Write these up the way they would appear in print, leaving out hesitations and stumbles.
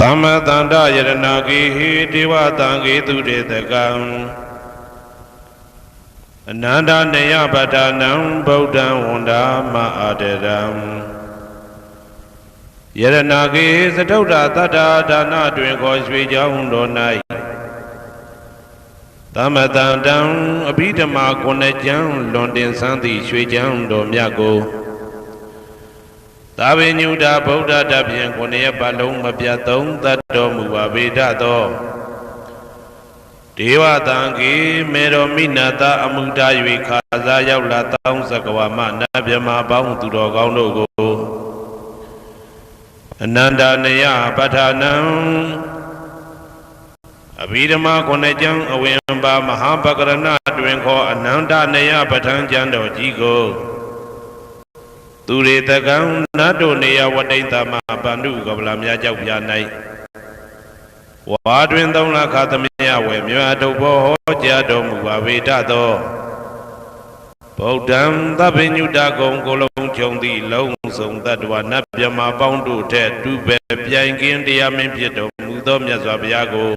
Tama Tanda Yaranagi Diva Tangi Tudetagam Ananda Neya Badanam Bodhan Wanda Ma'adadam Yaranagi Zatoda Tata Dana Drinko Swijaundo Nai Tama Tandam Abidama Konejam London Santi Swijaundo Myago Tabi Nyuda Bodha Dabian Konya Balong Mabiatong Tato Mubabeda Do Dewa Tangi Mero Minata Amuda Yuikaza Yaula Taung Sakawama Nabyama Baung Tudo Gauno Go Ananda Neya Batanam Abidama Konejang Awemba Mahabakarana Dwenko Ananda Neya Batan Jando Jigo Ture Tagam Nado Nea Wadaita Bandu Gablamia Japianai Wadwin Dona Katamia, where Muadobo, Jadom, Wavedado Bodam, the Benu Dagong, Golong Jondi, Longsong, that one Napiama Boundu, Ted, Dube, Piangin, the Amimpiato, Mudom Yazabiago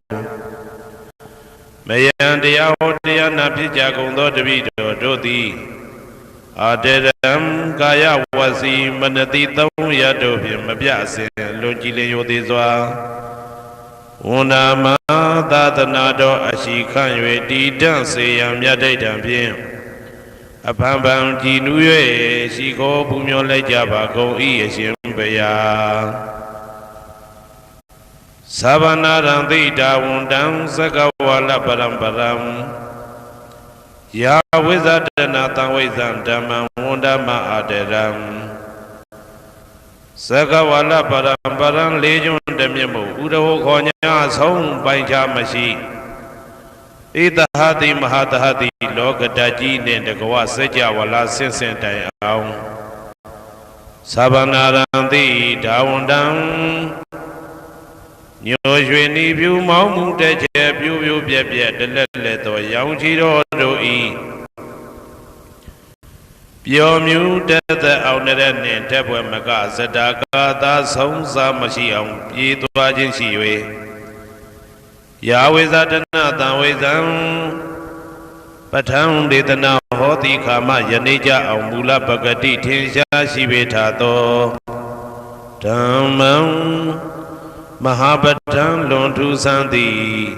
Mayan de Ahotia Napijago, the Vito, Dodi Adedam Gaya Wasi Manati Yadobi Mabiasi Logile Yodizwa Unama Datanado Ashikan Yedi Danse Yamyade Dampian Apambam Jinue Shiko Pumyo Lejabako Ieshimbeya Savanarandi Dawundam Sakawala Param Ya Wizardana Tawizan Dama Wundama Aderam Sakawala Param Legion Demimu Udo Konya Song Baija Mashi Idahati Mahatahati Lokadaji Nendakawa Seja Wala Sensentai Aung Sabanarandi Dawundam Nyoshweni View Mamu Deje View Bia Deleto Yaujiro Doi Pio Mu Deta Auneren Tepwe Maga Zadaka Da Sonsa Mashiam Yitwa Jinsiwe Yahweh Zadana Tawezam Patang Detana Hoti Kama Yanija Aumula Bagati Tinsha Shibetato Tamam Mahabatan Lontu Santi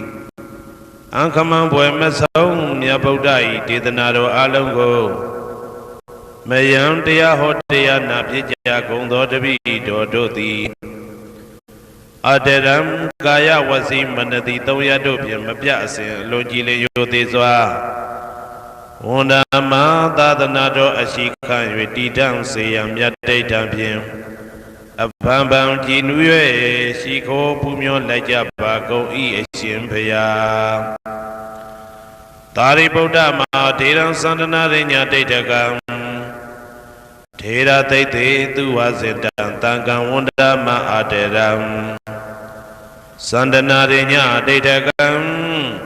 Ankaman Boemasong Nyabodai Titanado Alongo Mayam Dea Hotea Napija Gondo Debi Dodoti Aderam Gaya Wasi Manati Toyadopian Mabiasi Logile Yodizwa Unama Dadanado Ashikan Yedidam Sayam Yade Dampian Abambam Jinue Shiko Pumyo Lajabago Ieshimpeya Tari Bodha Ma Teran Sandana Renya Tetagam Tera Tete Tuwazendan Tangan Wunda Ma Aderam Sandana Renya Tetagam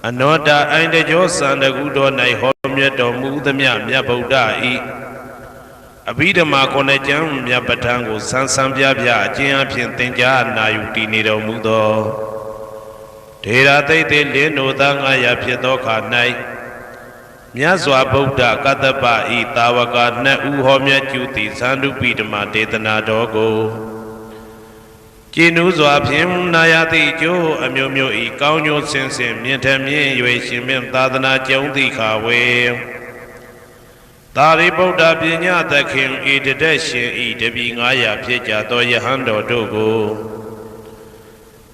Anoda Aindejo Sandagudo Nai Homyeto Mudamya Mya Bodha I Abidama Konejam Yapatango Sansambia Champion Tenja Nayuti Nido Mudo Tera Tete Leno Danga Yapiedoka Night Myazwa Bodha Katapa I Tawaka Na Uhomya Juti Sandu Pidama Tetana Dogo Jinuzwa Pim Nayati Jo Amyomyo I Kaunyo Sensim Yentamye Yueshimim Tadana Jondi Kawe Tari Bodha Pinya Takim Idadeshin Idabingaya Pija Doyahando Dogo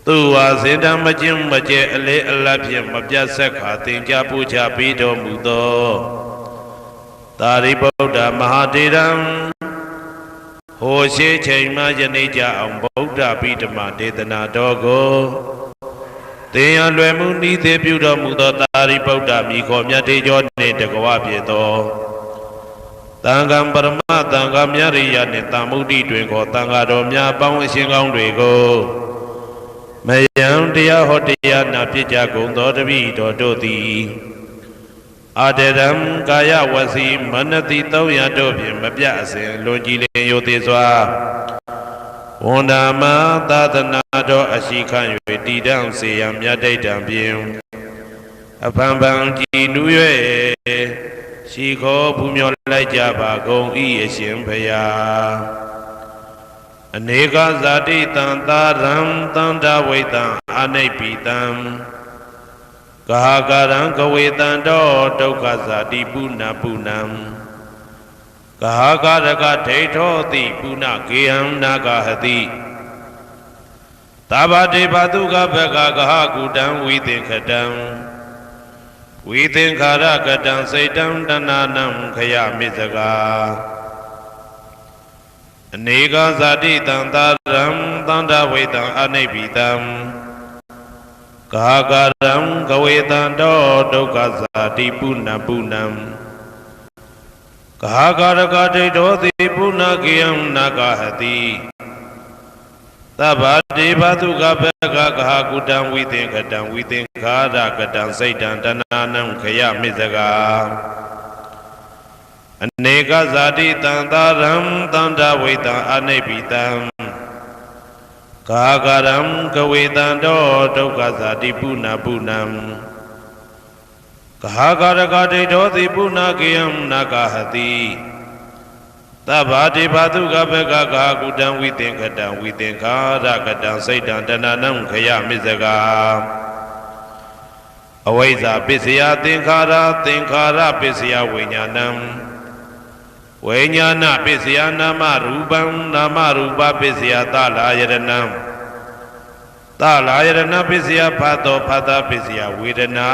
Tua Zindamajim Maje Ale Alapim Mabjasaka Tinja Puja Pido Mudo Tari Bodha Mahadiram Hoshe Chaima Janija Am Bodha Pidama Dedana Dogo Teyan Lwemundi Te Pudo Mudo Tari Bodha Miko Myate Jodne Dagawa Piedo Tangam Parama Tangam Yariya Nitamudi Twinko Tangado Mya Pang Singong Dwigo Mayam Dia Hotia Napija Gondo Devi Dodoti Aderam Gaya Wasi Manati Toya Dobi Mabiasi Logile Yotizwa ဝန္ဒာမသာသနာတော်အရှိခံ၍တည်တံ့စေရန်မြတ်တိတ်တံဖြင့်အဖန်ဖန်ကြည်နူး၍ရှိခေါ်ပူမျောလိုက်ကြပါကုန်၏အရှင်ဘုရားအနေကဇာတိတံသာရံတန္တဝိတံအနိပိတံကာကရံကဝေတံတောဒုက္ခဇာတိပုဏ္ဏပုဏ္ဏံကာကရကဒိဋ္ဌောတိပုဏ္ဏကေယံနာဂဟတိသဗ္ဗတေဘတုကဘကကဟကုတံဝိသင်္ခတံဝိသင်္ခာရကတံစိတ်တံတဏနံခယမိစကာအနေကဇာတိတံသာရံတန္တဝိတံအနိပိတံကာကရံကဝေတံတောဒုက္ခဇာတိပုဏ္ဏပုဏ္ဏံကာကရကဒိဋ္ဌောတိပုဏ္ဏကေယံနာဂဟတိသဗ္ဗတေဘတုကဘကကဟကုတံဝိသင်္ခတံဝိသင်္ခာရကတံစိတ်တံတဏနံခယမိစကာအနေကဇာတိတံသာရံတန္တဝိတံအနိပိတံကာကရံကဝေတံတောဒုက္ခဇာတိပုဏ္ဏပုဏ္ဏံကာကရကဒိဋ္ဌောတိပုဏ္ဏကေယံနာဂဟတိသဗ္ဗတေဘတုကဘကကကုတံဝိသင်္ခတံဝိသင်္ခာရကတံစိတ်တံတဏနံခယမိစကာအဝိဇ္ဇာပစ္စယသင်္ခါရသင်္ခါရပစ္စယဝိညာဏံဝိညာဏပစ္စယနာမရူပံနာမရူပပစ္စယသလာယရဏံသလာယရဏပစ္စယဖတ်တော်ဖတ်တာပစ္စယဝေဒနာ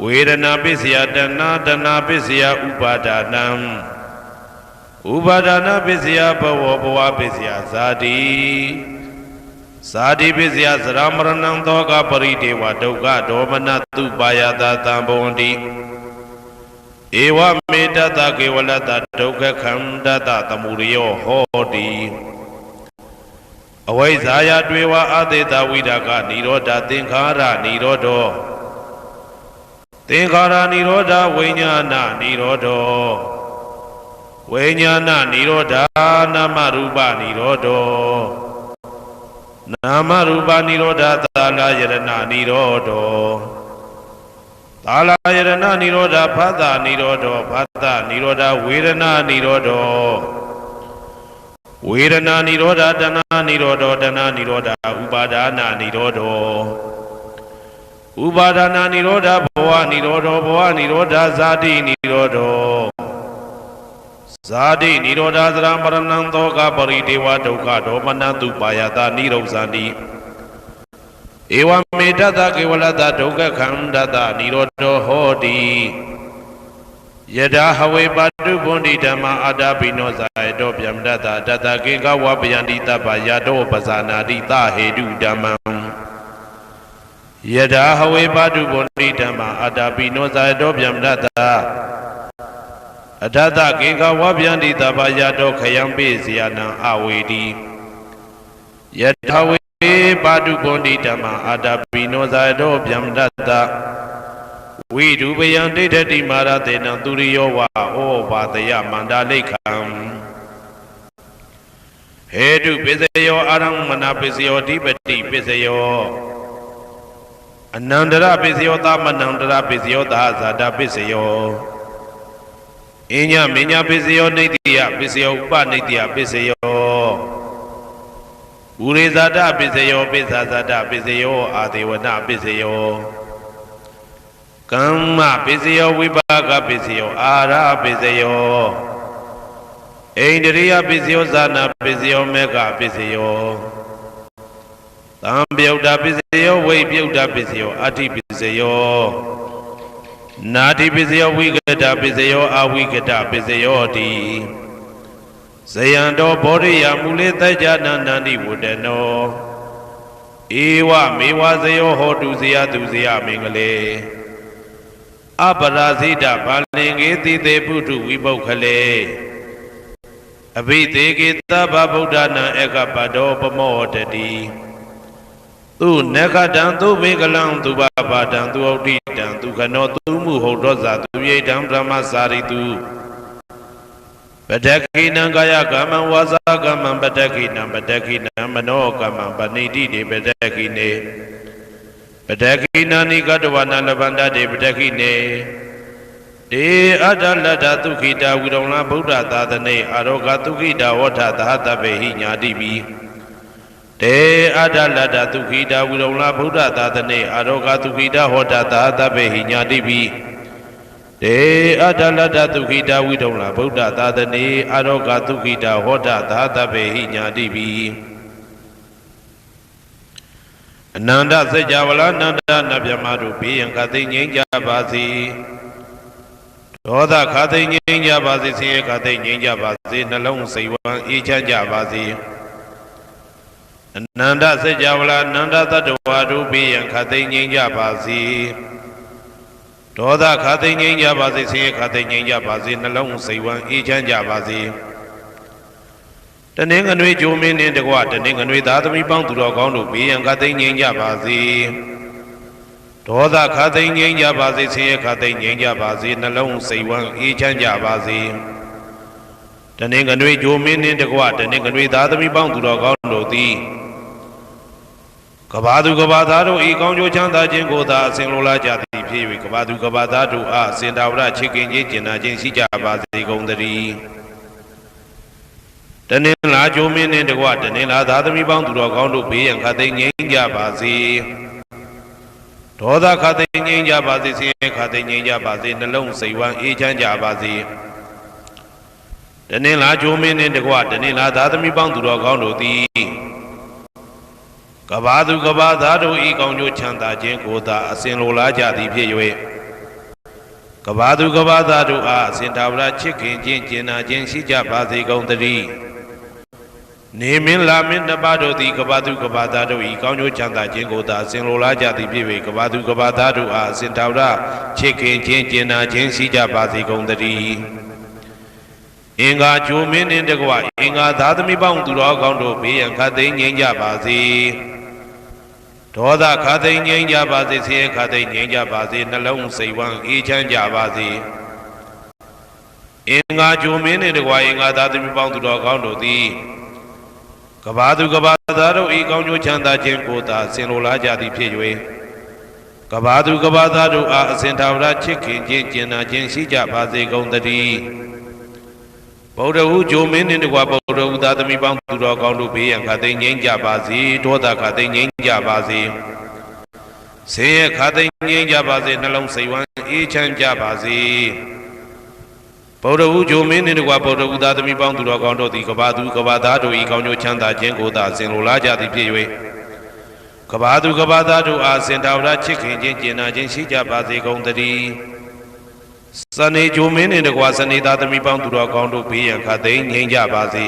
ဝေဒနာပစ္စယတဏတဏပစ္စယဥပါဒာနံဥပါဒနာပစ္စယဘဝဘဝပစ္စယဇာတိဇာတိပစ္စယသရမရဏံသောကပရိဒေဝဒုက္ခဒေါမနတုပါယတာတံဘဝန္တိဧဝမေတ္တကေဝလတဒုက္ခခန္ဓတသမုရိယောဟောတိအဝိဇ္ဇာယတွေဝအသေတဝိဒကនិရောဓသင်္ခါရនិရောဓောသင်္ခါရនិရောဓဝိညာဏនិရောဓောဝိညာဏនិရောဓနာမရူပនិရောဓောနာမရူပនិရောဓသာလယရဏនិရောဓောသာလယရဏនិရောဓဖသនិရောဓောဖသនិရောဓဝေဒနာនិရောဓောဝေဒနာនិရောဓတဏនិရောဓောတဏនិရောဓဥပါဒာနာនិရောဓောဥပါဒနာនិရောဓဘဝនិရောဓောဘဝនិရောဓဇာတိនិရောဓောဇာတိនិရောဓသရမရဏံသောကပရိဒေဝဒုက္ခဒေါမနတုပါယတာនិရောဇာတိဧဝမေတ္တကေဝလတဒုက္ခခန္ဓတនិရောဓောဟောတိယဒဟဝေပတုဗန္တိဓမ္မအာတပိနောဇာယတောဗျမတတတတကေကဝပယန္တိတပ္ပယတောပဇာနာတိသဟေတုဓမ္မံယဒဟဝေပတုဗန္တိဓမ္မအာတပိနောဇာယတောဗျမတတအထတကေကဝပယန္တိတပ္ပယတောခယံပိစီယနံအဝေတိယဒဟဝေပါတုဗန္တိဓမ္မအာတပိနောဇာယတောဗျမတတဝိဒုပယံဒိဋ္ဌတိမာရတေနံသူရိယောဝါဩဘာတယမန္တလိခံဟေတုပစ္စယောအာရမဏပစ္စယောဓိပတိပစ္စယောအနန္တရပစ္စယောသမနန္တရပစ္စယောသာဇာတပစ္စယောအညမညပစ္စယောနိတ္တိယပစ္စယောဥပနိတ္တိယပစ္စယောဥရိဇာတပစ္စယောပိစ္ဆာဇာတပစ္စယောအာဒေဝနပစ္စယောကမ္မပစ္စယောဝိပါကပစ္စယောအာရပစ္စယောဣန္ဒရိယပစ္စယောဇာနာပစ္စယောမေဃပစ္စယောသံပြုတ်တာပစ္စယောဝိပြုတ်တာပစ္စယောအဋ္ဌိပစ္စယောနာတိပစ္စယောဝိကတပစ္စယောအဝိကတပစ္စယောတိဇယံတောဘောဓိယမူလေတ္တဉာဏန္တိဝတ္တနောဧဝမေဝဇယောဟောတုဇယသူဇယမင်္ဂလေအပရာဇိတဘာလင်္ကေတိတေပုထုဝိပုခ္ခလေအဘိသေကေသဗ္ဗဗုဒ္ဓနာဧကပတောပမောတတိသူနခတံသူဘေကလံသူဘဘာတံသူဩတိတံသူခနောသူမှုဟုတ်သောဇာသူရိတံဗြဟ္မစာရိတု ပတက္ခိနံကာယကမ္မံဝါစာကမ္မံပတက္ခိနံပတက္ခိနံမနောကမ္မံပဏိတိတေပတက္ခိနေပတက္ခိနာနိကတဝနာလဗန္တတေပတက္ခိနေတေအတ္တလတ္တသုခိတာဝိရုံလဗုဒ္ဓသာသနေအာရောဂသုခိတာဝဋ္ဌသဟတပေဟိညာတိပိတေအတ္တလတ္တသုခိတာဝိရုံလဗုဒ္ဓသာသနေအာရောဂသုခိတာဟောတသဟတပေဟိညာတိပိတေအတ္တလတ္တသုခိတာဝိရုံလဗုဒ္ဓသာသနေအာရောဂသုခိတာဟောတသဟတပေဟိညာတိပိအနန္တစัจ java လာနန္ဒနဗျမတို့ဘေးရန်ခသိငြိမ်းကြပါစေဒေါသခသိငြိမ်းကြပါစေဆင်းရဲခသိငြိမ်းကြပါစေနှလုံးစိတ်ဝမ်းအေးချမ်းကြပါစေအနန္တစัจ java လာနန္ဒတ္တဝါတို့ဘေးရန်ခသိငြိမ်းကြပါစေဒေါသခသိငြိမ်းကြပါစေဆင်းရဲခသိငြိမ်းကြပါစေနှလုံးစိတ်ဝမ်းအေးချမ်းကြပါစေတနင်္ဂနွေဂျိုမင်းနှင့်တကွတနင်္ဂနွေသားသမီးပေါင်းသူတော်ကောင်းတို့ဘေးရန်ခသိငြိမ်းကြပါစေဒေါသခသိငြိမ်းကြပါစေဆင်းရဲခသိငြိမ်းကြပါစေနှလုံးစိတ်ဝမ်းအေးချမ်းကြပါစေတနင်္ဂနွေဂျိုမင်းနှင့်တကွတနင်္ဂနွေသားသမီးပေါင်းသူတော်ကောင်းတို့သည်ကဘာသူကဘာသားတို့ဤကောင်းကျိုးချမ်းသာခြင်းကိုသာအစဉ်လိုလားကြသည်ဖြစ်၍ကဘာသူကဘာသားတို့အားစင်တာဝရချစ်ခင်ခြင်းကျင်နာခြင်းရှိကြပါစေကုန်သတည်းတနင်္လာဂျိုမင်းနှင့်တကွတနင်္လာသားသမီးပေါင်းသူတော်ကောင်းတို့ဘေးရန်ခသိငြိမ်းကြပါစေဒေါသခသိငြိမ်းကြပါစေဆင်းရဲခသိငြိမ်းကြပါစေနှလုံးစိတ်ဝမ်းအေးချမ်းကြပါစေတနင်္လာဂျိုမင်းနှင့်တကွတနင်္လာသားသမီးပေါင်းသူတော်ကောင်းတို့သည်ကဘာသူကဘာသားတို့ဤကောင်းကျိုးချမ်းသာခြင်းကိုသာအစဉ်လိုလားကြသည်ဖြစ်၍ကဘာသူကဘာသားတို့အားအစဉ်တာဝရချစ်ခင်ခြင်းကျင်နာခြင်းရှိကြပါစေကုန်သတည်းနေမင်းလာမင်းနှစ်ပါးတို့သည်ကဘာသူကဘာသားတို့ဤကောင်းကျိုးချမ်းသာခြင်းကိုသာအစဉ်လိုလားကြသည်ဖြစ်၍ကဘာသူကဘာသားတို့အားအစဉ်တာဝရချစ်ခင်ခြင်းကျင်နာခြင်းရှိကြပါစေကုန်သတည်းအင်္ဂါဂျိုမင်းနှင့်တကွအင်္ဂါသားသမီးပေါင်းသူတော်ကောင်းတို့ဘေးရန်ခသိငြိမ်းကြပါစေဒေါသခသိငြိမ်းကြပါစေဆင်းရဲခသိငြိမ်းကြပါစေနှလုံးစိတ်ဝမ်းအေးချမ်းကြပါစေအင်္ဂါဂျိုမင်းနှင့်တကွအင်္ဂါသားသမီးပေါင်းသူတော်ကောင်းတို့သည်ကဘာသူကဘာသားတို့ဤကောင်းကျိုးချမ်းသာခြင်းကိုသာဆင်လိုလားကြသည်ဖြစ်၍ကဘာသူကဘာသားတို့အားအစဉ်ထာဝရချစ်ခင်ခြင်းကျင်နာခြင်းရှိကြပါစေကုန်သတည်းဗုဒ္ဓဟူဂျိုမင်းနှင့်တကွဗုဒ္ဓဟူသားသမီးပေါင်းသူတော်ကောင်းတို့ဘေးရန်ခသိငြိမ်းကြပါစေဒေါသခသိငြိမ်းကြပါစေဆင်းရဲခသိငြိမ်းကြပါစေနှလုံးစိတ်ဝမ်းအေးချမ်းကြပါစေဗုဒ္ဓဟူဂျိုမင်းနှင့်တကွဗုဒ္ဓဟူသားသမီးပေါင်းသူတော်ကောင်းတို့သည်ကဘာသူကဘာသားတို့ဤကောင်းကျိုးချမ်းသာခြင်းကိုသာဆင်လိုလားကြသည်ဖြစ်၍ကဘာသူကဘာသားတို့အားစင်တာဝရချစ်ခင်ခြင်းကျင်နာခြင်းရှိကြပါစေကုန်သတည်းစနေဂျိုမင်းနှင့်တကွစနေသားသမီးပေါင်းသူတော်ကောင်းတို့ဘေးရန်ခသိငြိမ်းကြပါစေ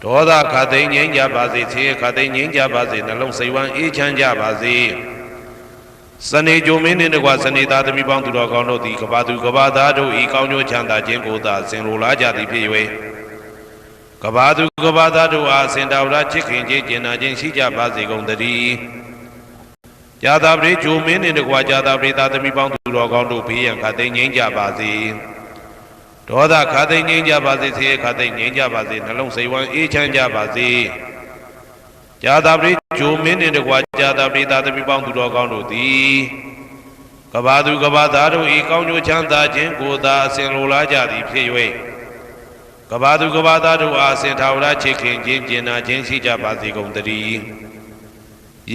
ဒေါသခသိငြိမ်းကြပါစေဆင်းရဲခသိငြိမ်းကြပါစေနှလုံးစိတ်ဝမ်းအေးချမ်းကြပါစေစနေဂျိုမင်းနှင့်တကွစနေသားသမီးပေါင်းသူတော်ကောင်းတို့သည်ကဘာသူကဘာသားတို့ဤကောင်းကျိုးချမ်းသာခြင်းကိုသာဆင်လိုလားကြသည်ဖြစ်၍ကဘာသူကဘာသားတို့အားစင်တာဝရချစ်ခင်ခြင်းကျင်နာခြင်းရှိကြပါစေကုန်သတည်းဇာတာပရိဂျိုမင်းနှင့်တကွဇာတာပရိသားသမီးပေါင်းသူတော်ကောင်းတို့ဘေးရန်ခသိငြိမ်းကြပါစေဒေါသခသိငြိမ်းကြပါစေဆင်းရဲခသိငြိမ်းကြပါစေနှလုံးစိတ်ဝမ်းအေးချမ်းကြပါစေဇာတာပရိဂျိုမင်းနှင့်တကွဇာတာပရိသားသမီးပေါင်းသူတော်ကောင်းတို့သည်ကဘာသူကဘာသားတို့ဤကောင်းကျိုးချမ်းသာခြင်းကိုသာအစဉ်လိုလားကြသည်ဖြစ်၍ကဘာသူကဘာသားတို့အားအစဉ်ထာဝရချစ်ခင်ခြင်းကျင်နာခြင်းရှိကြပါစေကုန်သတည်း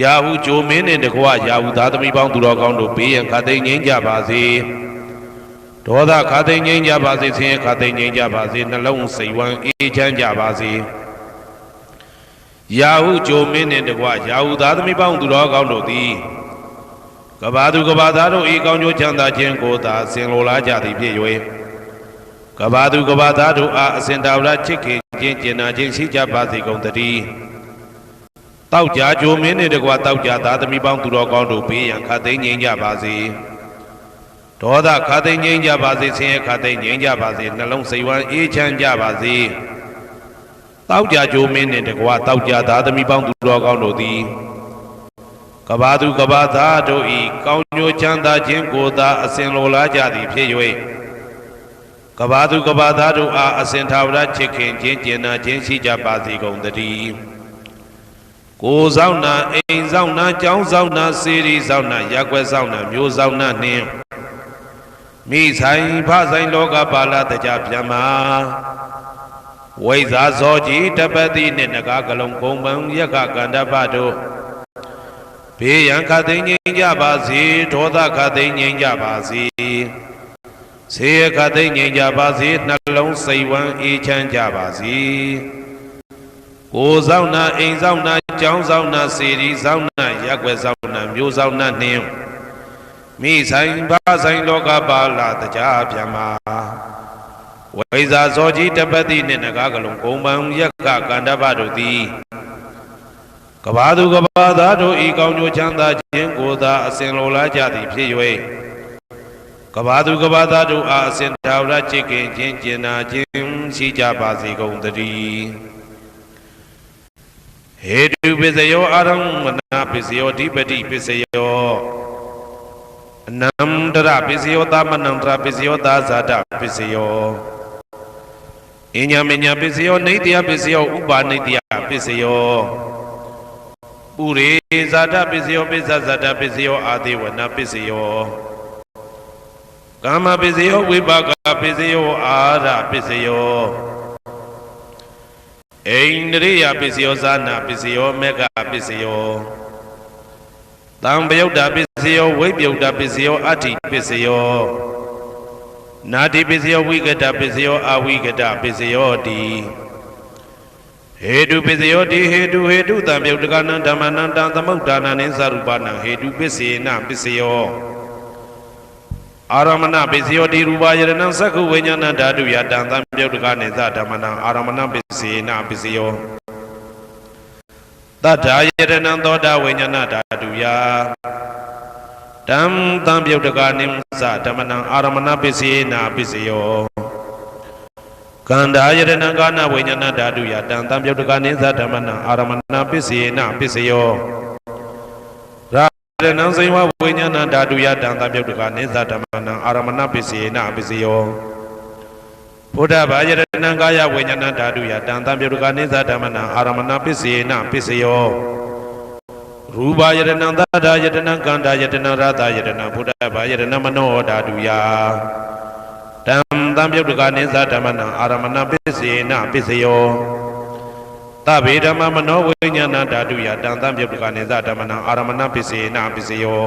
ယာဟုဂျိုမင်းနှင့်တကွယာဟုသားသမီးပေါင်းသူတော်ကောင်းတို့ဘေးရန်ခသိငြိမ်းကြပါစေဒေါသခသိငြိမ်းကြပါစေဆင်းရဲခသိငြိမ်းကြပါစေနှလုံးစိတ်ဝမ်းအေးချမ်းကြပါစေယာဟုဂျိုမင်းနှင့်တကွယာဟုသားသမီးပေါင်းသူတော်ကောင်းတို့သည်ကဘာသူကဘာသားတို့ဤကောင်းကျိုးချမ်းသာခြင်းကိုသာဆင်လိုလားကြသည်ဖြစ်၍ကဘာသူကဘာသားတို့အားအစဉ်တာဝရချစ်ခင်ခြင်းကျင်နာခြင်းရှိကြပါစေကုန်သတည်းတောက်ကြဂျိုမင်းနှင့်တကွတောက်ကြသားသမီးပေါင်းသူတော်ကောင်းတို့ဘေးရန်ခသိငြိမ်းကြပါစေဒေါသခသိငြိမ်းကြပါစေဆင်းရဲခသိငြိမ်းကြပါစေနှလုံးစိတ်ဝမ်းအေးချမ်းကြပါစေတောက်ကြဂျိုမင်းနှင့်တကွတောက်ကြသားသမီးပေါင်းသူတော်ကောင်းတို့သည်ကဘာသူကဘာသားတို့ဤကောင်းကျိုးချမ်းသာခြင်းကိုသာအစဉ်လိုလားကြသည်ဖြစ်၍ကဘာသူကဘာသားတို့အားအစဉ်ထာဝရချစ်ခင်ခြင်းကျင်နာခြင်းရှိကြပါစေကုန်သတည်းယာဟုဂျိုမင်းနှင့်တကွယာဟုသားသမီးပေါင်းသူတော်ကောင်းတို့ဘေးရန်ခသိငြိမ်းကြပါစေဒေါသခသိငြိမ်းကြပါစေဆင်းရဲခသိငြိမ်းကြပါစေနှလုံးစိတ်ဝမ်းအေးချမ်းကြပါစေ ကဘာသူကဘာသားတို့အားအစဉ်ထာဝရချစ်ခင်ခြင်းကျင်နာခြင်းရှိကြပါစေကုန်သတည်းကိုယ်ဆောင်နာအိမ်ဆောင်နာကျောင်းဆောင်နာစေရီဆောင်နာရက်ွက်ဆောင်နာမျိုးဆောင်နာနှင့်မိဆိုင်ဖဆိုင်လောကပါဠတကြပြန်မှာဝိဇ္ဇာဇောကြီးတပတိနှင့်နဂါကလုံးကုံပံယက္ခကန္တပတို့ဘေးရန်ခတ်သိမ်းငြိမ်းကြပါစေဒေါသခတ်သိမ်းငြိမ်းကြပါစေဆေးခတ်သိမ်းငြိမ်းကြပါစေနှလုံးစိတ်ဝမ်းအေးချမ်းကြပါစေကိုယ်ဆောင်နာအိမ်ဆောင်နာကျောင်းဆောင်နာစေရီဆောင်နာရက်ွယ်ဆောင်နာမျိုးဆောင်နာနှင့်မိဆိုင်ဖဆိုင်လောကပါဠတကြပြန်မှာဝိဇ္ဇာဇောကြီးတပတိနှင့်နဂါကလုံးကုံပံယက္ခကန္တပတို့သည်ကဘာသူကဘာသားတို့ဤကောင်းကျိုးချမ်းသာခြင်းကိုသာအစဉ်လိုလားကြသည်ဖြစ်၍ကဘာသူကဘာသားတို့အားအစဉ်ထာဝရချစ်ခင်ခြင်းကျင်နာခြင်းရှိကြပါစေကုန်သတည်းဟေတုပစ္စယောအာရမဏပစ္စယောဓိပတိပစ္စယောအနန္တရပစ္စယောသမနန္တရပစ္စယောသာဇာတပစ္စယောအညမညပစ္စယောနေတယပစ္စယောဥပါနေတယပစ္စယောပုရိဇာတပစ္စယောပိစ္ဆဇာတပစ္စယောအာဒေဝနာပစ္စယောကာမပစ္စယောဝိပါကပစ္စယောအာရပစ္စယောအိန္ဒြိယပစ္စယောဇာနာပစ္စယောမေဃပစ္စယောတံပယုတ်တာပစ္စယောဝိပယုတ်တာပစ္စယောအဋ္ဌိပစ္စယောနာတိပစ္စယောဝိကတပစ္စယောအဝိကတပစ္စယောတိဟေတုပစ္စယောတိဟေတုတံပယုတ်တကနံဓမ္မနံတံသမုဒ္ဒါနံနိသရူပနံဟေတုပစ္စေနပစ္စယောအာရမဏပစ္စယောတိရူပယရဏံသက္ခုဝိညာဏဓာတုယတံသံပယုတ်တကနိသဓမ္မနံအာရမဏပစ္စေနပစ္စယောတထာယရဏံသောတာဝိညာဏဓာတုယတံသံပယုတ်တကနိသဓမ္မနံအာရမဏပစ္စေနပစ္စယောကန္ဓာယရဏံကာနဝိညာဏဓာတုယတံသံပယုတ်တကနိသဓမ္မနံအာရမဏပစ္စေနပစ္စယောရာရဏံဇိဝဝိညာဏဓာတုယတံသံပယုတ်တကနိသဓမ္မနံအာရမဏပစ္စေနပစ္စယောဘုဒ္ဓဘာယရဏံကာယဝိညာဏဓာတုယတံသံပယုတ်တကနိသဓမ္မနံအာရမဏပစ္စေနပစ္စယောရူပယရဏံသတ္တယတနံကန္ဓာယတနံရတယတနံဘုဒ္ဓဘာယရဏမနောဓာတုယတံသံပယုတ်တကနိသဓမ္မနံအာရမဏပစ္စေနပစ္စယောသဗ္ဗေဓမ္မမနောဝိညာဏဓာတုယတံသံပယုတ်တကနိသဓမ္မနံအာရမဏပစ္စေနပစ္စယော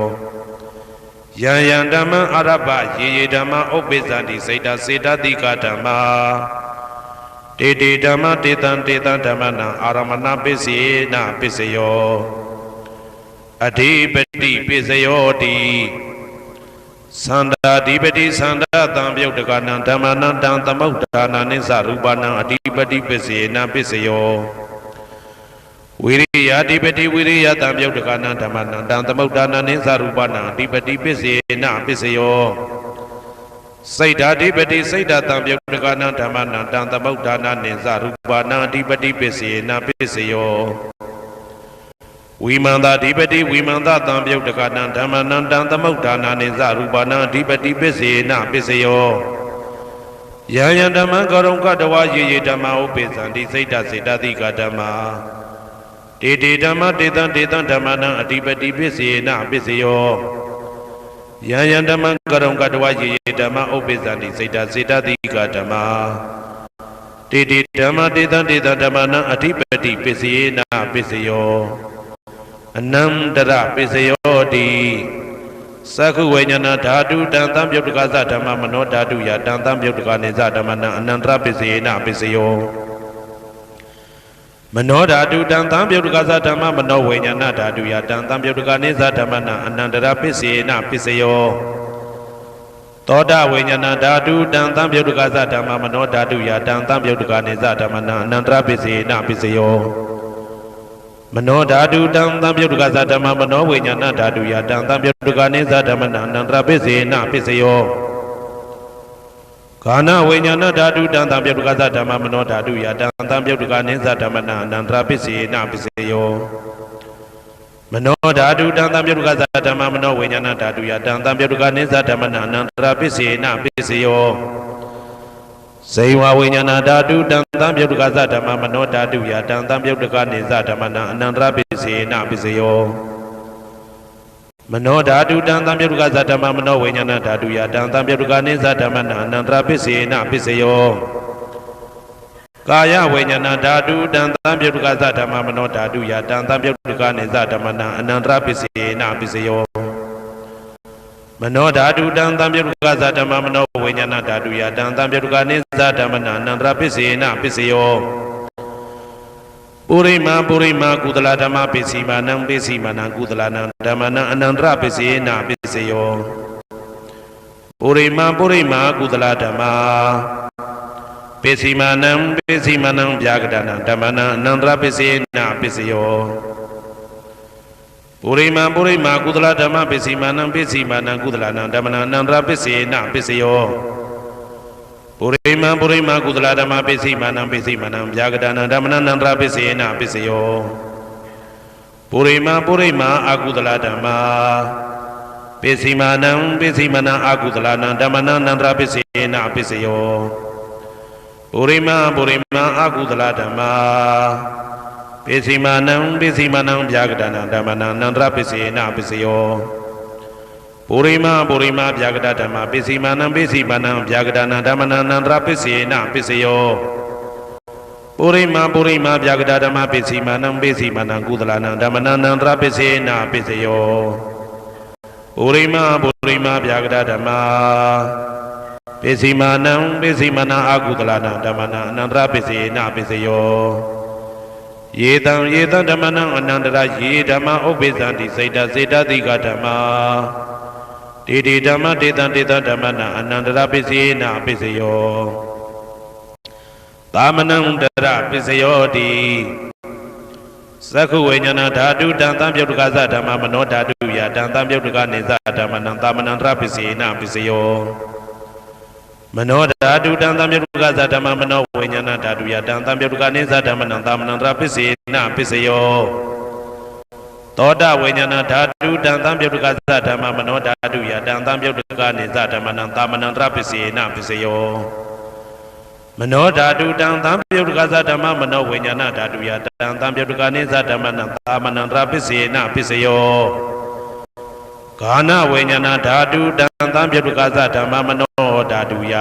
ယံယံဓမ္မအာရပယေယေဓမ္မဥပ္ပိသန္တိစိတ်တစေတတိကဓမ္မတေတေဓမ္မတေတံဓမ္မနံအာရမဏပစ္စေနပစ္စယောအဓိပတိပစ္စယောတိသန္တာဓိပတိသန္တာတံပယုတ်တကနံဓမ္မနံတံသမုဒ္ဒါနနိသရူပနံအဓိပတိပစ္စေနပစ္စယောဝိရိယဓိပတိဝိရိယတံပယုတ်တကနံဓမ္မနံတံသမုဒ္ဒါနနိသရူပနံအဓိပတိပစ္စေနပစ္စယောစိတ်ဓာဓိပတိစိတ်ဓာတံပယုတ်တကနံဓမ္မနံတံသမုဒ္ဒါနနိသရူပနံအဓိပတိပစ္စေနပစ္စယောဝိမန္တာဓိပတိဝိမန္တတံပယုတ်တကနံဓမ္မနံတံသမုဒ္ဒါနာနိသရူပနံဓိပတိပစ္စေနပစ္စယောယံယံဓမ္မကရုံကတဝယေယေဓမ္မဥပိသန္တိစိတ်တစေတတိကဓမ္မတေတေဓမ္မတေတံဓမ္မနံအဓိပတိပစ္စေနပစ္စယောယံယံဓမ္မကရုံကတဝယေယေဓမ္မဥပိသန္တိစိတ်တစေတတိကဓမ္မတေတေဓမ္မတေတံဓမ္မနံအဓိပတိပစ္စေနပစ္စယောအနန္တရပစ္စယောတိသက္ခုဝိညာဏဓာတုတံသံပယုတ်တကသဓမ္မမနောဓာတုယတံသံပယုတ်တကနိသဓမ္မနံအနန္တရပစ္စေနပစ္စယောမနောဓာတုတံသံပယုတ်တကသဓမ္မမနောဝိညာဏဓာတုယတံသံပယုတ်တကနိသဓမ္မနံအနန္တရပစ္စေနပစ္စယောသောတဝိညာဏဓာတုတံသံပယုတ်တကသဓမ္မမနောဓာတုယတံသံပယုတ်တကနိသဓမ္မနံအနန္တရပစ္စေနပစ္စယောမနောဓာတုတံသံပယုတ်တကသဓမ္မမနောဝိညာဏဓာတုယတံသံပယုတ်တကနိသဓမ္မနံအနန္တရပစ္စေနပစ္စယောကာနဝိညာဏဓာတုတံသံပယုတ်တကသဓမ္မမနောဓာတုယတံသံပယုတ်တကနိသဓမ္မနံအနန္တရပစ္စေနပစ္စယောမနောဓာတုတံသံပယုတ်တကသဓမ္မမနောဝိညာဏဓာတုယတံသံပယုတ်တကနိသဓမ္မနံအနန္တရပစ္စေနပစ္စယော စေဝဝိညာဏဓာတုတံသံပြုတ်တကသဓမ္မမနောဓာတုယတံသံပြုတ်တကနေသဓမ္မနံအနန္တရပိစေနပိစယောမနောဓာတုတံသံပြုတ်တကသဓမ္မမနောဝိညာဏဓာတုယတံသံပြုတ်တကနေသဓမ္မနံအနန္တရပိစေနပိစယောကာယဝိညာဏဓာတုတံသံပြုတ်တကသဓမ္မမနောဓာတုယတံသံပြုတ်တကနေသဓမ္မနံအနန္တရပိစေနပိစယောမနောဓာတုတံသံပြုတ်တကသဓမ္မမနောဝိညာဏဓာတုယတံသံပြုတ်တကနေသဓမ္မနံအနန္တရပိစေနပိစယောပုရိမာကုသလဓမ္မပိစီမာနံပိစီမာနံကုသလနံဓမ္မနံအနန္တရပိစေနပိစယောပုရိမာကုသလဓမ္မပိစီမာနံဗျာကတနံဓမ္မနံအနန္တရပိစေနပိစယောပုရိမာကုသလဓမ္မပိစီမာနံကုသလနံဓမ္မနံအနန္တရပိစေနပိစယောပုရိမာကုသလဓမ္မပိစီမာနံဗျာကတနံဓမ္မနံအနန္တရပိစေနပိစယောပုရိမာအကုသလဓမ္မပိစီမာနံအကုသလနံဓမ္မနံအနန္တရပိစေနပိစယောပုရိမာအကုသလဓမ္မပိစီမာနံဗျာကတနံဓမ္မနံအနန္တရပိစေနပိစယောပုရိမာဗျာကတဓမ္မပိစီမာနံဗျာကတနံဓမ္မနံအနန္တရပိစေနပိစယောပုရိမာဗျာကတဓမ္မပိစီမာနံကုသလနံဓမ္မနံအနန္တရပိစေနပိစယောပုရိမာဗျာကတဓမ္မပိစီမာနံအကုသလနံဓမ္မနံအနန္တရပိစေနပိစယောယေတံဓမ္မနံအနန္တရယေဓမ္မဥပ္ပိသံတိစေတတိကဓမ္မတေဓမ္မတေတံဓမ္မနံအနန္တရပိစေနပိစယောသာမနံတရပိစယောတိသက္ခုဝိညာဏဓာတုတံသံပြုတ်တကသဓမ္မမနောဓာတုယတံသံပြုတ်တကနေသဓမ္မနံသာမနံတရပိစေနပိစယောမနောဓာတုတံသံပြုတ်တကသဓမ္မမနောဝိညာဏဓာတုယတံသံပြုတ်တကနေသဓမ္မနံသာမနံတရပိစေနပိစယောသောတဝိညာဏဓာတုတံသံပြုတ်တကသဓမ္မမနောဓာတုယတံသံပြုတ်တကနေသဓမ္မနံသာမနံတရပိစေနပိစယောမနောဓာတုတံသံပြုတ်တကသဓမ္မမနောဝိညာဏဓာတုယတံသံပြုတ်တကနေသဓမ္မနံသာမနံတရပိစေနပိစယောဂာနဝိညာဏဓာတုတံသံပြုတ်တကသဓမ္မမနောဓာတုယ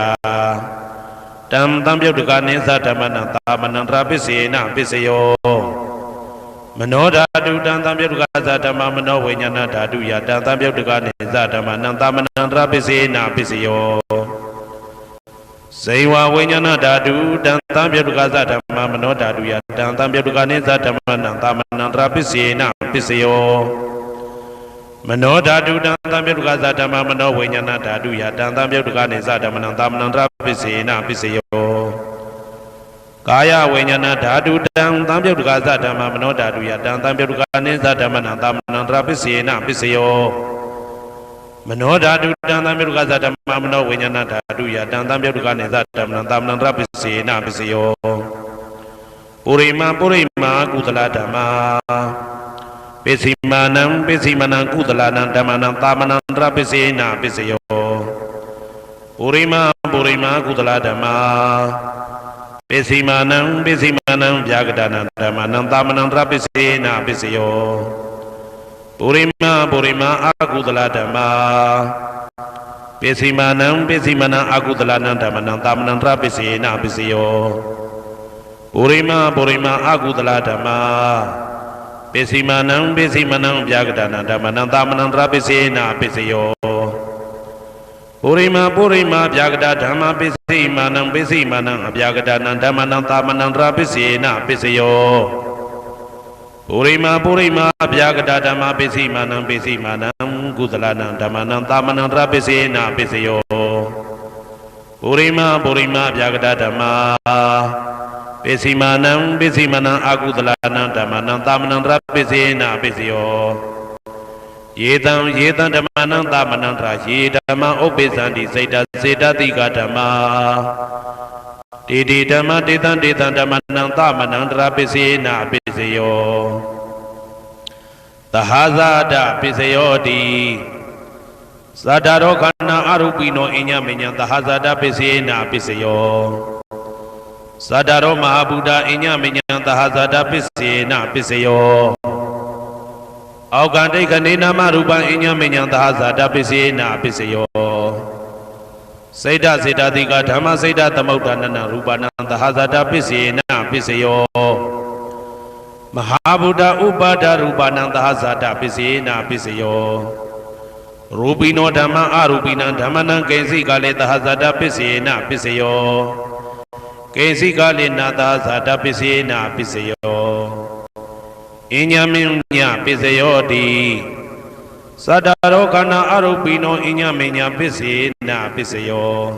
တံသံပြုတ်တကနေသဓမ္မနံသာမနံတရပိစေနပိစယောမနောဓာတုတံသံပြုတ်တကသဓမ္မမနောဝိညာဏဓာတုယတံသံပြုတ်တကနေသဓမ္မနံသာမနံတရပိစေနပိစယောစေဝဝိညာဏဓာတုတံသံပြုတ်တကသဓမ္မမနောဓာတုယတံသံပြုတ်တကနေသဓမ္မနံသာမနံတရပိစေနပိစယောမနောဓာတုတံသံပြုတ်တကသဓမ္မမနောဝိညာဏဓာတုယတံသံပြုတ်တကနေသဓမ္မနံသာမနံတရပိစေနပိစယောကာယဝိညာဏဓာတုတံသံပြုတ်တကသဓမ္မမနောဓာတုယတံသံပြုတ်တကနေသဓမ္မနံသာမနံတရပိစေနပိစယောမနောဓာတုတံသံပြုတ်တကသဓမ္မမနောဝိညာဏဓာတုယတံသံပြုတ်တကနေသဓမ္မနံသာမနံတရပိစေနပိစယောပုရိမာကုသလဓမ္မပိစီမာနံကုသလနံဓမ္မနံသာမနံတရပိစေနပိစယောပုရိမာကုသလဓမ္မပိစီမာနံဗျာကတနံဓမ္မနံသာမနံတရပိစေနပိစယောပုရိမာအကုသလဓမ္မပိစီမာနံအကုသလနံဓမ္မနံသာမနံတရပိစေနပိစယောပုရိမာအကုသလဓမ္မပိစီမာနံဗျာကတနံဓမ္မနံသာမနံတရပိစေနပိစယောပုရိမာဗျာကတဓမ္မပိစီမာနံအဗျာကတနံဓမ္မနံသာမနံတရပိစေနပိစယောပုရိမာဗျာကတဓမ္မပိစီမာနံကုသလနံဓမ္မနံသာမနံတရပိစေနပိစယောပုရိမာဗျာကတဓမ္မပိစီမာနံအကုသလနံဓမ္မနံသာမနံတရပိစေနပိစယောယေတံဓမ္မနံသာမနံတရယေဓမ္မဥပ္ပိသံတိစေတတိကဓမ္မတေဓမ္မတေတံဓမ္မနံသာမနံတရပိစေနပိစယောသဟဇာတပိစယောတိသတ္တရောခန္ဓာအရုပိနောအညမညံသဟဇာတပိစေနပိစယော Sadaro Mahabuddha inya minya tahazada pisena piseyo Augante kanina marupa inya minya tahazada pisena piseyo Seda seda tiga dhamma seda tamaudanana rupana tahazada pisena piseyo Mahabuddha upada rupana tahazada pisena piseyo Rupino dhamma arupina dhammana kensi kale tahazada pisena piseyo Kesi kali nata zada pisena piseyo Inya minya piseyo di Sadaro kana arupino inya minya pisena piseyo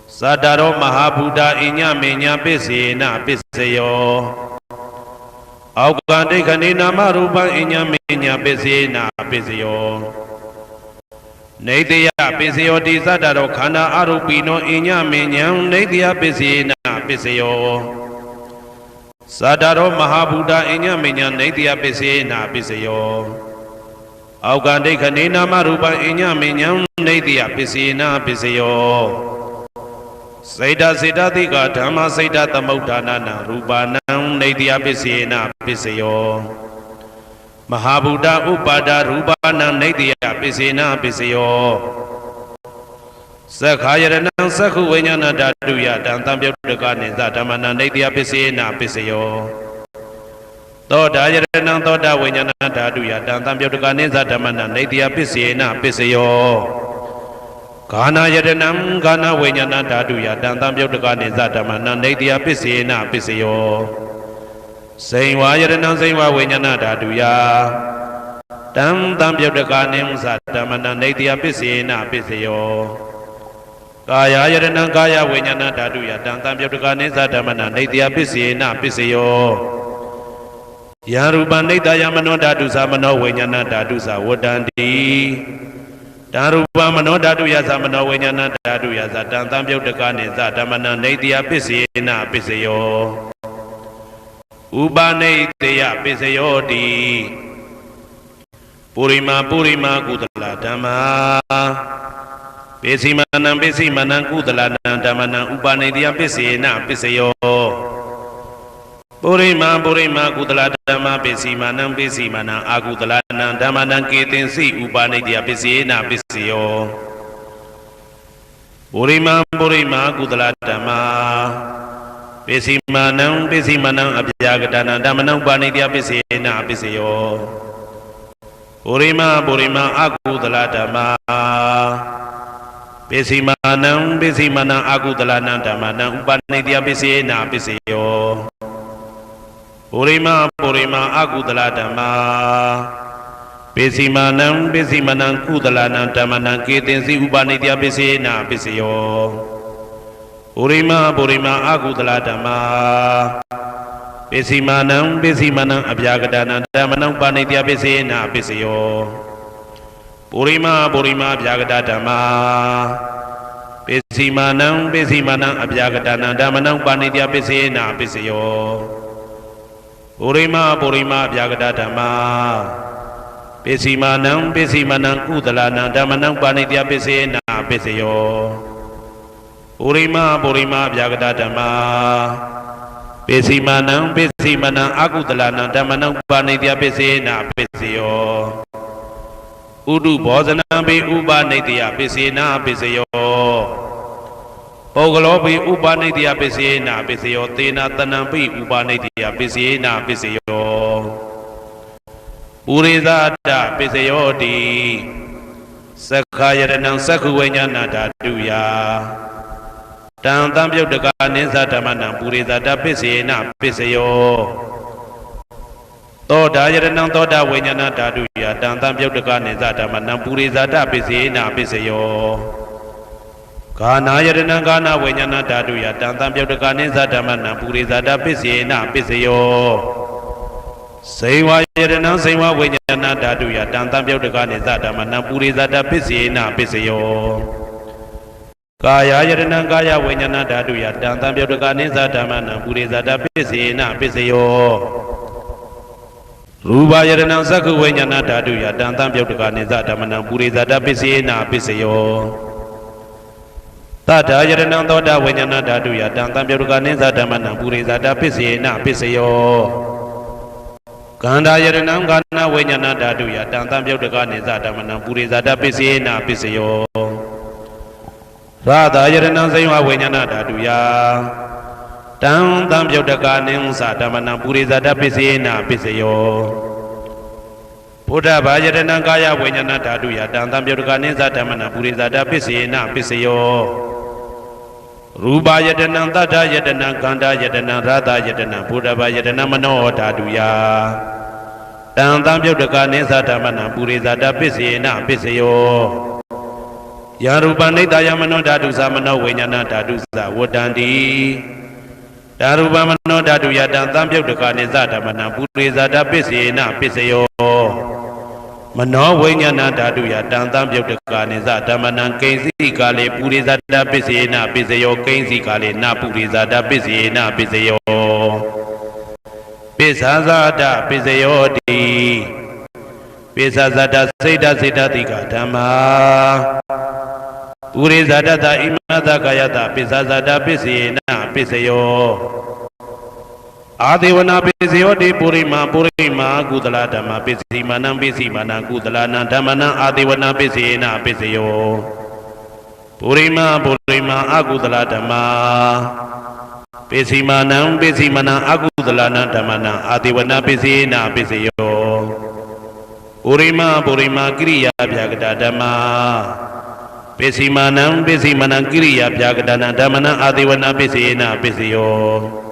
Sadaro Mahabuddha inya minya pisena piseyo Augante kanina marupa inya minya pisena piseyo Naitya piseyo di sadaro kana arupino inya minyam naitya pisena piseyo Sadaro Mahabuddha inya minya naitya pisena piseyo Augante kanina marupa inya minyam naitya pisena piseyo Saida seda tiga dhamma saida tamaudanana rupanam naitya pisena piseyo Mahabuddha upada rupana naitya pisena piseyo Sakhayaranam sakhu vinyana dhatuya dantam pyodakane zadhamana naitya pisena piseyo Todayaranam toda vinyana dhatuya dantam pyodakane zadhamana naitya pisena piseyo Ganayaranam gana vinyana dhatuya dantam pyodakane zadhamana naitya pisena piseyo Saiwa yaranam saiwa vinyana dhatuya Dantam pyodakane zadhamana naitya pisena piseyo Kaya yaranam kaya vinyana dhatuya dantam pyodakane zadhamana naitya pisena piseyo Yarupa naitya mano dhatu samano vinyana dhatu sa wadanti Darupa mano dhatuya samano vinyana dhatuya dantam pyodakane zadhamana naitya pisena piseyo Upanetya piseyo di Purima purima kudala dhamma Pesimanam pesimanam kudala dhammanam upanetya pisena piseyo Purima purima kudala dhamma pesimanam pesimanam akudala dhammanam ketensi upanetya pisena piseyo Purima purima kudala dhamma Pesimanam pesimanam abhyagadana dhammanam upanetya pisena piseyo Purima purima akudala dhamma Pesimanam pesimanam akudala dhammanam upanetya pisena piseyo Purima purima akudala dhamma Pesimanam pesimanam kudala dhammanam ketensi upanetya pisena piseyo Purima purima akudala dhamma Pesimanam pesimanam abhyagadana dhammanam upanetya pisena piseyo Purima purima abhyagadana dhamma Pesimanam pesimanam abhyagadana dhammanam upanetya pisena piseyo Purima purima abhyagadana dhamma Pesimanam pesimanam kudala dhammanam upanetya pisena piseyo Purima purima abhyagadana dhamma Pesimanam pesimanam akudala dhammanam upanetya pisena piseyo Udu bhojanam pe upanetya pisena piseyo Pogalo pe upanetya pisena piseyo Tena tanam pe upanetya pisena piseyo Purizada piseyo di Sakhayaranam sakhu vinyana dhatuya Dantam pyodakane zadhammanam purizada pisena piseyo Toda yaranam toda vinyana dhatuya dantam pyodakane zadhammanam purizada pisena piseyo Gana yaranam gana vinyana dhatuya dantam pyodakane zadhammanam purizada pisena piseyo Saiva yaranam saiva vinyana dhatuya dantam pyodakane zadhammanam purizada pisena piseyo Kaya yaranam kaya vinyana dhatuya dantam pyodakane zadhammanam purizada pisena piseyo Rupa yaranam sakhu vinyana dhatuya dantam pyodakane zadhammanam purizada pisena piseyo Tata Yadana Toda Vajana Datuya Tantam Yoganesa Damana Purizata Pisina Pisayo Ganda Yadanam Gana Vajana Datuya Tantam Yoganesa Damana Purizata Pisina Pisayo Rada Yadana Zayma Vajana Datuya Tantam Yoganesa Damana Purizata Pisina Pisayo Buddha Bajana Gaya Vajana Datuya Tantam Yoganesa Damana Purizata Pisina Pisayo Ruba Yadana Tata Yadana Ganda Yadana Radha Yadana Buddha Yadana Mano Daduya Tantam Yodaka Nesa Tamana Purizata Pisina Pisayo Yaruba Nita Yamano Dadusa Mano Vajana Dadusa Wodandi Daruba Mano Daduya Tantam Yodaka Nesa Tamana Purizata Pisina Pisayo Mano Vajana Daduya Tantam Yodaka Nesa Tamana Kaisi Kale Purizata Pisina Pisayo Kaisi Kale Na Purizata Pisina Pisayo Pisazada Pisayo Di Pisazada Seda Seda Tika Dhamma Purizata Imata Kayata Pisazada Pisina Pisayo Adivana Pisayo Di Purima Gudala Dhamma Pisimana Gudala Dhamana Adivana Pisina Pisayo Purima Agudala Dhamma Pisimana Agudala Dhamana Adivana Pisina Pisayo Purima Kriya Bhyagada Dhamma Pisimana Kriya Bhyagada Dhamana Adivana Pisina Pisayo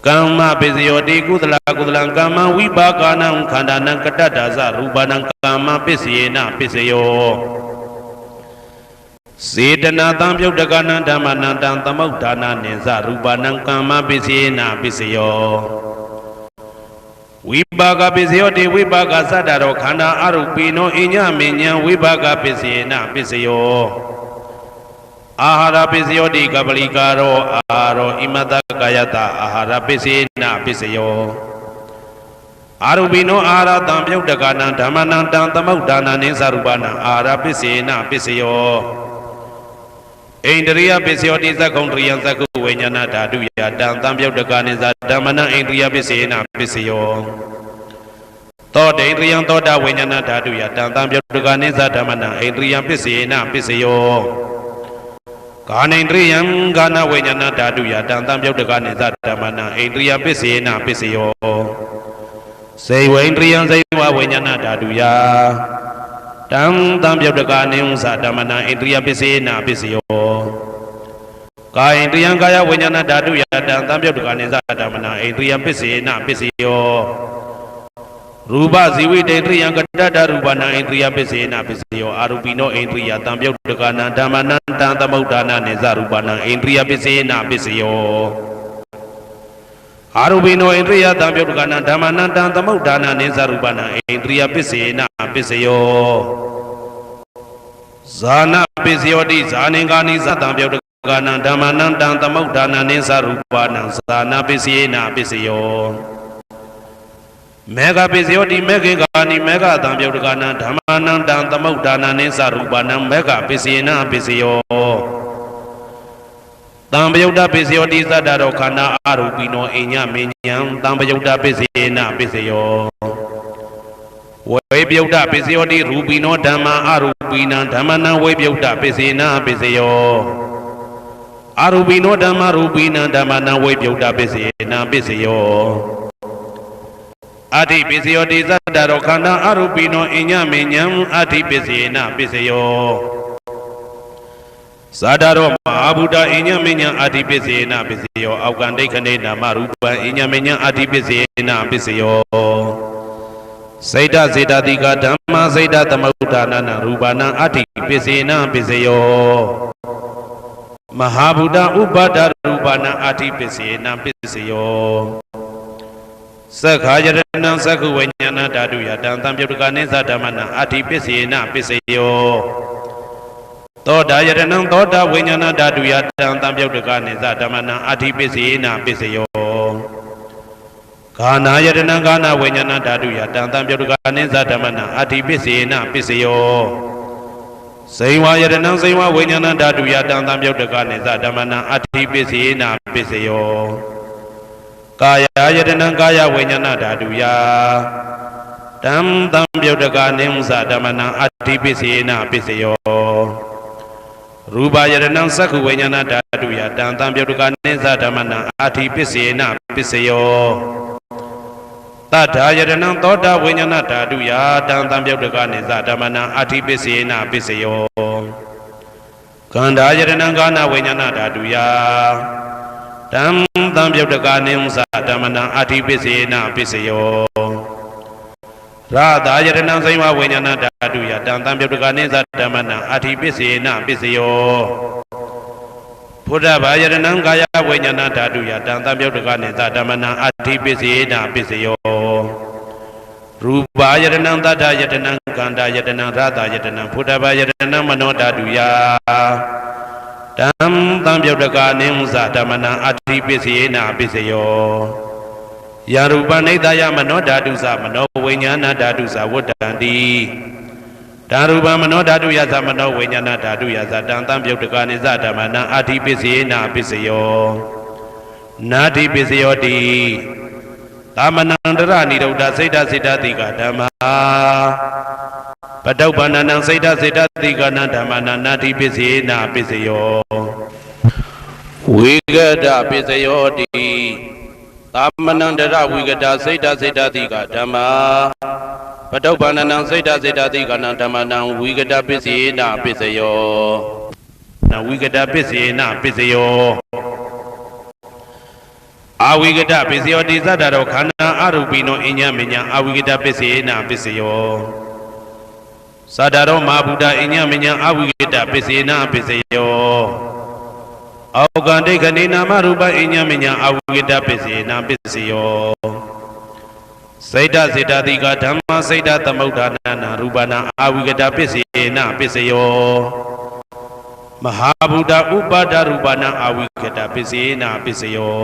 Kama Pisayo Di Gudala Kama Vibhakanam Khandanam Katadasa Rubanam Kama Pisina Pisayo Sedana Tamyodagana Dhamana Tamudana Nesa Rubanam Kama Pisina Pisayo Vibhaka Pisayo Di Vibhaka Sadaro Khanda Arupino Inya Minya Vibhaka Pisina Pisayo Ahara Pisayo Di Kapalikaro Aharo Imata Kayata Ahara Pisina Pisayo Arubino Ahara Tamyodagana Dhamana Tamudana Nesa Rubana Ahara Pisina Pisayo Indriya Pisayo Di Sakundriya Saku Vajana Daduya Tantam Yoganesa Dhamana Indriya Pisina Pisayo Toda Indriya Toda Vajana Daduya Tantam Yoganesa Dhamana Indriya Pisina Pisayo Gana Indriyam Gana Vajana Daduya Tantam Yoganesa Dhamana Indriya Pisina Pisayo Saiva Indriyam Saiva Vajana Daduya Tantam Yoganesa Dhamana Indriya Pisina Pisayo Kaya Indriyam Kaya Vajana Daduya Tantam Yoganesa Dhamana Indriya Pisina Pisayo Ruba Zivi Indriyam Kadada Rubana Indriya Pisina Pisayo Arupino Indriya Tantam Yodagana Dhamana Tamudana Nesa Rubana Indriya Pisina Pisayo Arupino Indriya Tantam Yodagana Dhamana Tamudana Nesa Rubana Indriya Pisina Pisayo Zana Pisayo Di Zaningani Tantam Yodagana Dhamana Tamudana Nesa Rubana Zana Pisina Pisayo Mega Pisayo Di Megagani Mega Tantam Yodagana Dhamana Tamudana Nesa Rubana Mega Pisina Pisayo Tambayuda Pisayo Di Sadaro Khanda Arupino Inya Minyam Tambayuda Pisina Pisayo Webyuda Pisayo Di Rupino Dhamma Arupina Dhammana Webyuda Pisina Pisayo Arupino Dhamma Rupina Dhammana Webyuda Pisina Pisayo Adi Pisayo Di Sadaro Khanda Arupino Inya Minyam Adi Pisina Pisayo Sadaro Mahabuddha Inya Minya Adi Pisina Pisayo Aukandai Khande Nama Rupa Inya Minya Adi Pisina Pisayo Saida Dika Dhamma Saida Tamudana Rubana Adi Pisina Pisayo Mahabuddha Upada Rubana Adi Pisina Pisayo Sakhayarana Sakhu Vajana Daduya Tantam Yoganesa Dhamana Adi Pisina Pisayo Toda Yadanam Toda Vajana Daduya Tantam Yoganesa Dhamana Adi Pisina Pisayo Gana Yadanam Gana Vajana Daduya Tantam Yoganesa Dhamana Adi Pisina Pisayo စိန်ဝါယတနံစိန်ဝါဝိညာဏဓာတုယတံသံပြုတ်တကနေသဓမ္မနံအဋ္ဌိပစ္စေနာပစ္စယောကာယယတနံကာယဝိညာဏဓာတုယတံသံပြုတ်တကနေသဓမ္မနံအဋ္ဌိပစ္စေနာပစ္စယောရူပယတနံသက္ခုဝိညာဏဓာတုယတံသံပြုတ်တကနေသဓမ္မနံအဋ္ဌိပစ္စေနာပစ္စယောတထာယတနံသောတာဝိညာဏဓာတုယတံသံပြုတ်တကနေသဓမ္မနံအဋ္ဌိပစ္စေနာပစ္စယောခန္ဓာယတနံကာဏဝိညာဏဓာတုယတံသံပြုတ်တကနေသဓမ္မနံအဋ္ဌိပစ္စေနာပစ္စယောရာသာယတနံစိဝဝိညာဏဓာတုယတံသံပြုတ်တကနေသဓမ္မနံအဋ္ဌိပစ္စေနာပစ္စယောဘုဒ္ဓဘာယတနံကာယဝိညာဏဓာတုယတံသံပြုတ်တကနေသဓမ္မနံအဋ္ဌိပစ္စေနာပစ္စယောရူပယတနံသတ္တယတနံကန္တာယတနံရတယတနံဘုဒ္ဓဘာယတနံမနောဓာတုယတံသံပြုတ်တကနေသဓမ္မနံအဋ္ဌိပစ္စေနာပစ္စယောယာရူပနိဒယမနောဓာတုသမနောဝိညာဏဓာတုသဝတ္တံတိဓာရူပမနောဓာတုယသမနောဝိညာဏဓာတုယသတံသံပြုတ်တကနေသဓမ္မနံအဋ္ဌိပစ္စေနာပစ္စယောနာတိပစ္စယောတိသမနန္တရနိရုဒ္ဓစိတ်တစိတ္တတိကဓမ္မာပတုပ္ပန္နံစိတ်တစိတ္တတိကနံဓမ္မနာနာတိပစ္စေနာပစ္စယောဝိကတပစ္စယောတိသမနန္တရဝိကတစိတ်တစိတ္တတိကဓမ္မာပတုပ္ပန္နံစိတ်တစိတ္တတိကနံဓမ္မနံဝိကတပစ္စေနာပစ္စယောနဝိကတပစ္စေနာပစ္စယောအာဝိကတပစ္စယောတိသတ္တရောခန္ဓာအရူပိနောအညမညာအာဝိကတပစ္စေနာပစ္စယောသတ္တရောမဟာဗုဒ္ဓအညမညာအာဝိကတပစ္စေနာပစ္စယောအောကံဒိဋ္ဌိနာမရူပအညမညာအာဝိကတပစ္စေနာပစ္စယောစိတ်တစေတတိကဓမ္မစိတ်တသမုဋ္ဌာနာရူပနာအာဝိကတပစ္စေနာပစ္စယောမဟာဗုဒ္ဓဥပါဒရူပနာအာဝိကတပစ္စေနာပစ္စယော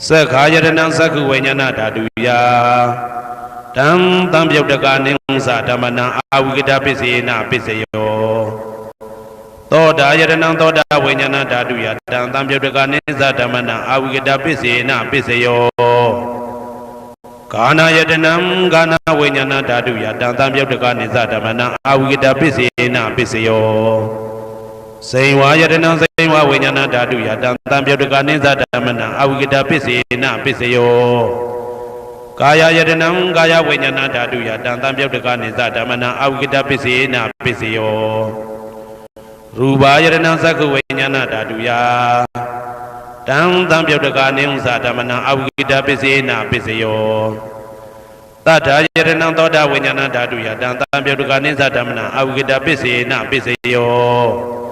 သက္ခာယတနံသက္ခုဝိညာဏဓာတုယတံသံပြုတ်တကနေသဓမ္မနံအာဝိကတပစ္စေနာပစ္စယောသောတာယတနံသောတာဝိညာဏဓာတုယတံသံပြုတ်တကနေသဓမ္မနံအာဝိကတပစ္စေနာပစ္စယောကာနာယတနံကာနာဝိညာဏဓာတုယတံသံပြုတ်တကနေသဓမ္မနံအာဝိကတပစ္စေနာပစ္စယောစိန်ဝါယတနံစိန်ဝါဝိညာဏဓာတုယတံသံပြုတ်တကနေသဓမ္မနံအာဝိကတပစ္စေနာပစ္စယောကာယယတနံကာယဝိညာဏဓာတုယတံသံပြုတ်တကနေသဓမ္မနံအာဝိကတပစ္စေနာပစ္စယောရူပယတနံသက္ခုဝိညာဏဓာတုယတံသံပြုတ်တကနေသဓမ္မနံအာဝိကတပစ္စေနာပစ္စယောတထာယတနံသောတာဝိညာဏဓာတုယတံသံပြုတ်တကနေသဓမ္မနံအာဝိကတပစ္စေနာပစ္စယော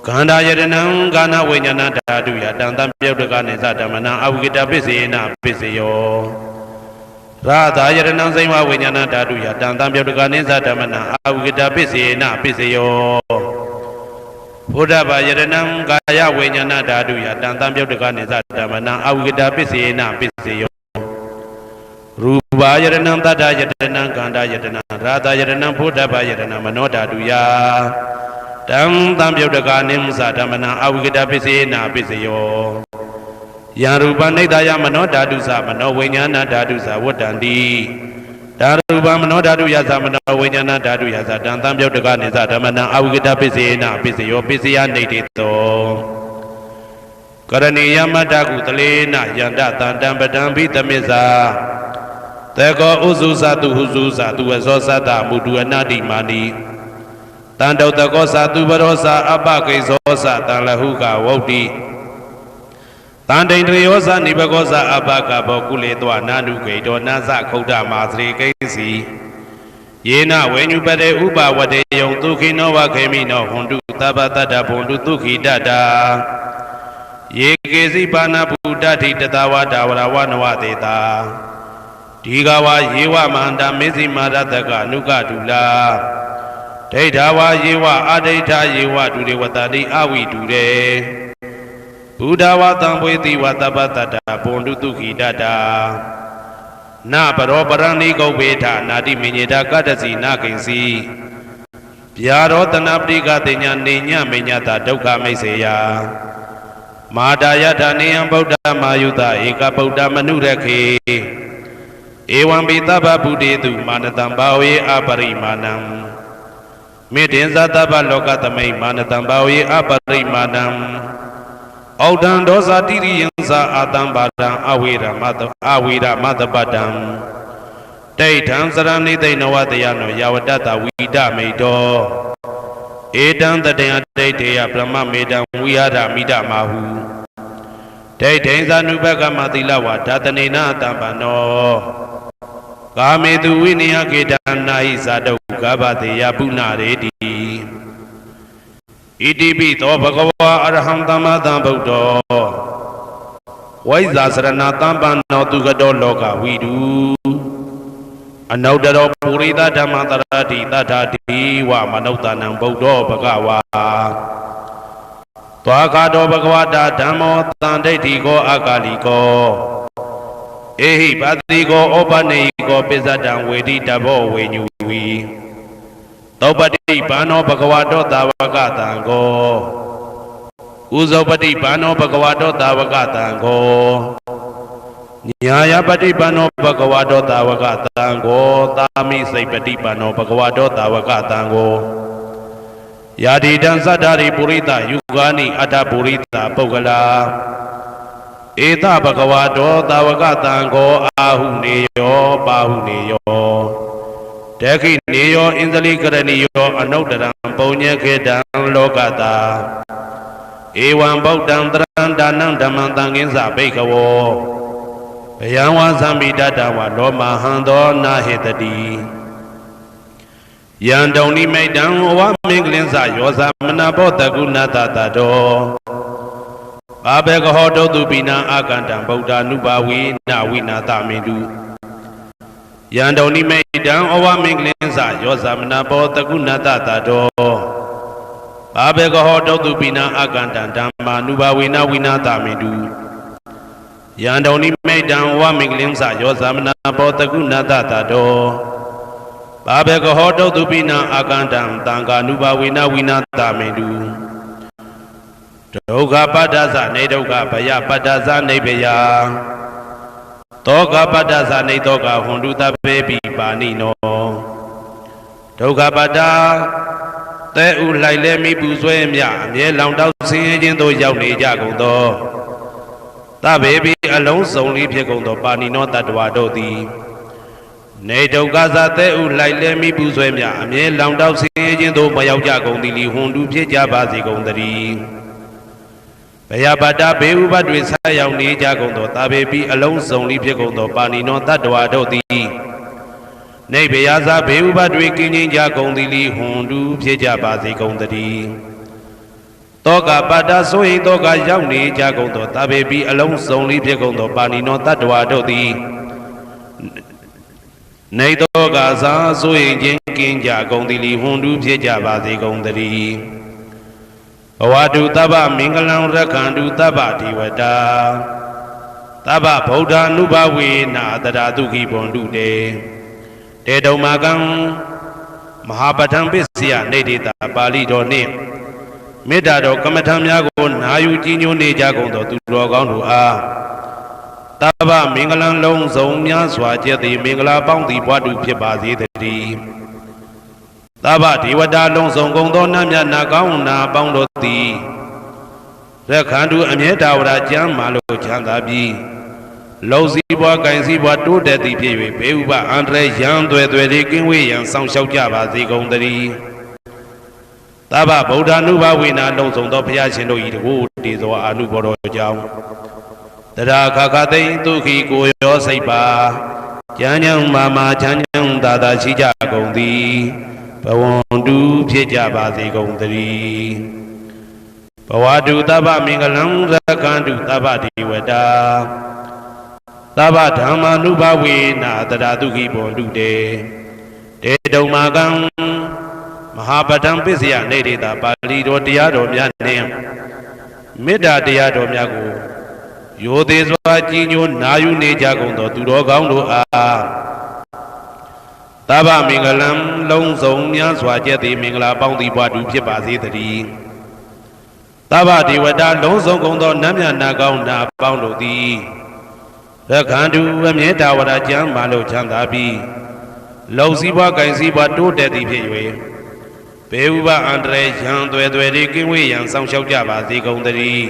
ခန္ဓာယတနံကာဏဝိညာဏဓာတုယတံသံပြုတ်တကနေသဓမ္မနံအာဝိကတပစ္စေနာပစ္စယောရာသာယတနံစိဝဝိညာဏဓာတုယတံသံပြုတ်တကနေသဓမ္မနံအာဝိကတပစ္စေနာပစ္စယောဘုဒ္ဓဘာယတနံကာယဝိညာဏဓာတုယတံသံပြုတ်တကနေသဓမ္မနံအာဝိကတပစ္စေနာပစ္စယောရူပယတနံတတ္တယတနံကန္တာယတနံရာသာယတနံဘုဒ္ဓဘာယတနံမနောဓာတုယတံသံပြုတ်တကနေသဓမ္မနံအာဝိကတပစ္စေနာပစ္စယောယံရူပနိဒယမနောဓာတုသမနောဝိညာဏဓာတုသဝတ္တံတိဓာရူပမနောဓာတုယသမနောဝိညာဏဓာတုယသတံသံပြုတ်တကနေသဓမ္မနံအာဝိကတပစ္စေနာပစ္စယောပစ္စယနိဋ္ဌိတောကရဏီယမတ္တကုတလေနယန္တတံတံပတံဘိသမစ္စာတေကောဥစုသတုဟုစုသတုဝဇောသတ္တမုတုအနာတိမာနိတံတောတကောသတုပရောသအပကိဇောသတံလဟုကဝုတ်တိတန်တိန်တရောဇနိဘကောဇအပကဘောကုလေတောနာနုဂိတောနသခုဒ္ဓမာသရေကိစီယေနဝေညုပတေဥပဝတေယံဒုခိနောဝခေမိနောဟွန်တုသဗ္ဗတတ္တဘွန်တုဒုခိတတာယေကေစီပါဏဗုဒ္ဓတိတတဝတာဝရဝနဝတေတာဒီကဝယေဝမန္တမေဇိမာရတကအနုကတုလာဒိဋ္ဌဝယေဝအဒိဋ္ဌယေဝဒုရေဝတတိအဝိတုရေဘုဒ္ဓဝါသံပွေတိဝတပ္ပတတ္တဘွန်တုတုခိတတာနပရောပရဏိကုဗ္ဗေထနာတိမညေတာကတ္တစီနာကိဉ္စီ ဗျာရောတနာပရိကတိညာနေညမေညတာဒုက္ခမိတ်စေယမာတာယထာနေယံဗုဒ္ဓမာယုတဧကဗုဒ္ဓမနုရခေဧဝံပိသဗ္ဗဗုတေတုမာနတံဘာဝေအပရိမာဏံမေတ္တင်္ဇသဗ္ဗလောကသမိမာနတံဘာဝေအပရိမာဏံဩဒံဒောဇာတိရိယံသာအာတံဘာဒံအဝေရမတပတံဒိဋ္ဌံစရဏိသိဏဝတယနောယဝတတဝိဒမိတောဧတံတတေယဒိဋ္ဌေယဗြဟ္မမေတံဝိဟာရမိဒမာဟုဒိဋ္ဌိဇာနုဘကမသီလဝဓာတနေနအတံပနောကာမေတုဝိနယကေတနာဟိဇာတုဂဗတေယပုဏ္ဏရေတိဣတိပိသောဘဂဝါအရဟံသမ္မာသမ္ဗုဒ္ဓောဝိဇာစရဏသမ္ပန္နောသူကတောလောကဝိတုအနုတ္တရောပုရိသဓမ္မတရတိတထာတိဝမနုဿာနံဗုဒ္ဓောဘဂဝါသွားခါတော်ဘဂဝတာဓမ္မောတန်ဒိဋ္ဌိကောအကာလိကောဧဟိပါတိကောဩပနေကောပိစ္ဆတံဝေတိတဘောဝေညူဝီသောပတိဘာနောဘဂဝတောသာဝကတံကောဥဇောပတိဘာနောဘဂဝတောသာဝကတံကောညာယပတိဘာနောဘဂဝတောသာဝကတံကောသာမိစိတ်ပတိဘာနောဘဂဝတောသာဝကတံကောယာတိတံသတ္တရိပုရိသယုဂာနိအတ္တပုရိသပုဂ္ဂလာဧတဘဂဝတောသာဝကတံကောအာဟုနေယောပါဟုနေယောတခိနေယောဣန္ဒလိကရဏီယောအနုတ္တရံပုံညေခေတံလောကတာဧဝံဗုဒ္ဓံတရံဒါနံဓမ္မံသံဃင်းစဘိကဝောဘယံဝါသံမိတတဝလောမဟံသောနာဟေတတိယံတုံနိမိတံဝမင်္ဂလင်းစယောသမနဘောတကုဏတတတောဘာဘေကဟောတုတုပိနံအာကန္တံဗုဒ္ဓ ानु ဘာဝေနဝိနာတမေတုယံတုံနိမိတံဩဝမင်္ဂလင်းစယောသမနဘောတကုဏတတတောဘာဘေကဟောတုတုပိနံအာကန္တံဓမ္မာ ानु ဘာဝေနဝိနာတမေတုယံတုံနိမိတံဩဝမင်္ဂလင်းစယောသမနဘောတကုဏတတတောဘာဘေကဟောတုတုပိနံအာကန္တံသံဃာ ानु ဘာဝေနဝိနာတမေတုဒုက္ခပတ္တသနေဒုက္ခဘယပတ္တသနေဘယတောကပတ္တသနေတောကဟွန်တုတပေပိပါဏိနောဒုက္ခပတ္တသဲဥလိုက်လဲမိပူဆွဲမြအမြဲလောင်တောက်ဆင်းရဲခြင်းသို့ရောက်နေကြကုန်သောတပေပိအလုံးစုံလေးဖြစ်ကုန်သောပါဏိနောတတ္တဝါတို့သည်နေဒုက္ခသသဲဥလိုက်လဲမိပူဆွဲမြအမြဲလောင်တောက်ဆင်းရဲခြင်းသို့မရောက်ကြကုန်သည်လီဟွန်တုဖြစ်ကြပါစေကုန်သတည်းဘယပတ္တဘေဥပတွေဆက်ရောက်နေကြကုန်သောတာပေပိအလုံးစုံလေးဖြစ်ကုန်သောပါဏိနောတတ္တဝါတို့သည်နေဘယဇဘေဥပတွေကင်းခြင်းကြကုန်သည်လီဟွန်တုဖြစ်ကြပါစေကုန်သတည်းတောကပတ္တဆိုဟိတောကရောက်နေကြကုန်သောတာပေပိအလုံးစုံလေးဖြစ်ကုန်သောပါဏိနောတတ္တဝါတို့သည်နေတောကသာဆိုဟိခြင်းကင်းကြကုန်သည်လီဟွန်တုဖြစ်ကြပါစေကုန်သတည်းဘဝတုတဗ္ဗမင်္ဂလံရက္ခန္တုတဗ္ဗဒေဝတာတဗ္ဗဗုဒ္ဓ ानु ဘာဝေနာတရာတုခိဘွန်တုတေတေတုံမာကံမဟာပဋ္ဌံပစ္စယနေတိတာပါဠိတော်နှင့်မေတ္တာတော်ကမ္မထံများကိုနာယူကြည်ညိုနေကြကုန်သောသူတော်ကောင်းတို့အားတဗ္ဗမင်္ဂလံလုံးစုံများစွာကျက်သည်မင်္ဂလာပေါင်းသည်ဘဝတုဖြစ်ပါစေတည်းသဗ္ဗဒေဝတာလုံးစုံကုန်သောနတ်မြတ်နာကောင်းနာပေါင်းတို့သည်ရက္ခန္တုအမြဲတာဝရကျမ်းမာလို့ချမ်းသာပြီးလုံစည်းပွားကင်စည်းပွားတိုးတက်သည်ဖြစ်၍ဘေဥပအန္တရာယ်ရန်သွဲသွဲတွေကင်းဝေးရန်ဆောင်လျှောက်ကြပါစေကုန်သတည်းသဗ္ဗဗုဒ္ဓ ानु ဘာဝေနာလုံးစုံသောဘုရားရှင်တို့၏တကူတည်သောအာနုဘောတော်ကြောင့်တရာခခသိမ့်ဒုက္ခိကိုရောစိတ်ပါကျမ်းညံမာချမ်းညံသာသာရှိကြကုန်သည်ဘဝန္တုဖြစ်ကြပါစေကုန်သတည်းဘဝတုတဗ္ဗမင်္ဂလံရက္ခန္တုတဗ္ဗဒေဝတာသဗ္ဗဓမ္မာ ानु ဘာဝေနာတရာတုခိဘွန်တုတေတေတုံမာကံမဟာပဋ္ဌံပစ္စယနေတိတာပါဠိတော်တရားတော်များနှင့်မေတ္တာတရားတော်များကိုယောသေးစွာကြည်ညိုနာယူနေကြကုန်သောသူတော်ကောင်းတို့အားဘ သဗ္ဗမင်္ဂလံလုံးစုံများစွာကျက်သည်မင်္ဂလာပေါင်းသည်ဘွားတူဖြစ်ပါစေတည်းသဗ္ဗဒေဝတာလုံးစုံကုန်သောနတ်မြတ်နာကောင်းနာပေါင်းတို့သည်ရခန္တုအမြဲတာဝရကျမ်းမာလို့ချမ်းသာပြီးလုံစည်းပွားကင်စည်းပွားတိုးတက်သည်ဖြစ်၍ဘေဥပအန္တရာယ်ရန်သွယ်သွယ်လေးကင်းဝေးရန်ဆောင်ရှောက်ကြပါစေကုန်တည်း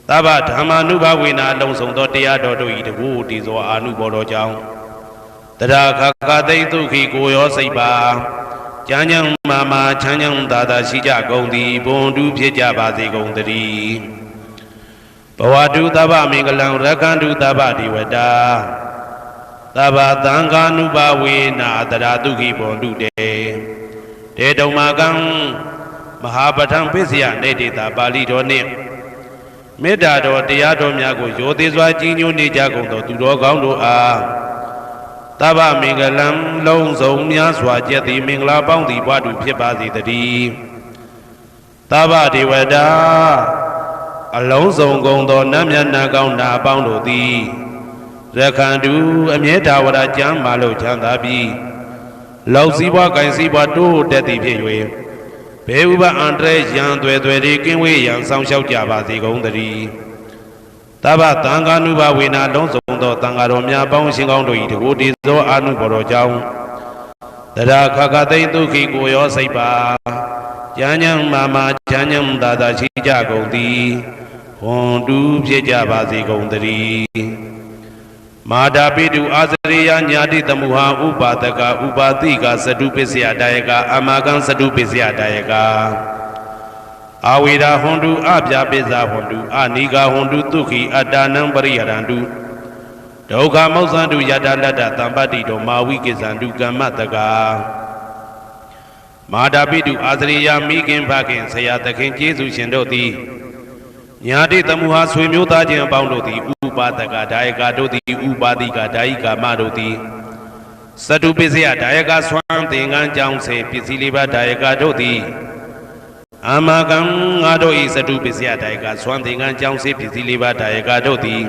သဗ္ဗဓမ္မာနုဘဝေနာလုံးစုံသောတရားတော်တို့၏တကူတည်သောအာနုဘော်တော်ကြောင့်တရာခခသိဒုက္ခိကိုရောစိတ်ပါကျမ်းချမ်းမာမာချမ်းချမ်းသာသာရှိကြကုန်သည်ဘုံတူဖြစ်ကြပါစေကုန်တည်းဘဝတုသဗ္ဗမင်္ဂလံရက္ခန္တုသဗ္ဗဒေဝတာသဗ္ဗသံဃာနုဘဝေနာတရာဒုက္ခိဘုံတုတေတုံမာကံမဟာပဋ္ဌံပစ္စယနေတေတာပါဠိတော်နှင့်မေတ္တာတော်တရားတော်များကိုရိုသေစွာကြီးညိုနေကြကုန်သောသူတော်ကောင်းတို့အားသဗ္ဗမင်္ဂလံလုံးစုံများစွာကျက်သည်မင်္ဂလာပေါင်းသည်ဘွားတူဖြစ်ပါစေတည်းသဗ္ဗဒေဝတာအလုံးစုံကုန်သောနတ်မြတ်နာကောင်းနာပေါင်းတို့သည်ရခန္တုအမြဲတာဝရကျမ်းမာလို့ချမ်းသာပြီးလောက်စည်းပွားကင်စည်းပွားတိုးတက်သည်ဖြစ်၍ဘေဥပအန္တရာယ်ရန်သွယ်သွယ်လေးကင်းဝေးရန်ဆောင်ရှောက်ကြပါစေကုန်တည်းသဗ္ဗသံဃာနုဘဝေနာလုံးစုံသောသံဃာတော်များပေါင်းရှင်ကောင်းတို့၏တကူတည်သောအာနုဘော်တော်ကြောင့်တရာခခသိဒုက္ခိကိုရောစိတ်ပါကျမ်းချမ်းမာမာချမ်းချမ်းသာသာရှိကြကုန်သည်ဟွန်တူဖြစ်ကြပါစေကုန်တည်းမာတာပိတုအာဇရိယညာတိသမုဟာဥပါဒကဥပါတိကသတုပစ္စယဒါယကအမကံသတုပစ္စယဒါယကအာဝေရာဟွန်တုအပြာပိဇာဟွန်တုအနိဂါဟွန်တုဒုက္ခိအတ္တနံပရိယရန္တုဒုက္ခမောဇ္ဇန္တုယတလတ္တသံပတ္တိတောမာဝိကိဇန္တုကမ္မတကမာတာပိတုအာဇရိယမိခင်ဖခင်ဆရာသခင်ကျေးဇူးရှင်တို့သည်ညာတိသမုဟာဆွေမျိုးသားချင်းအပေါင်းတို့သည်ဥပါဒကဒါယကတို့သည်ဥပါတိကဒါယိကာမတို့သည်သတုပစ္စယဒါယကဆွမ်းသင်္ကန်းကြောင့်စေပစ္စည်းလေးပါးဒါယကတို့သည်အာမကံငါတို့ဤသတုပစ္စယဒါယကဆွမ်းသင်္ကန်းကြောင့်စေပစ္စည်းလေးပါးဒါယကတို့သည်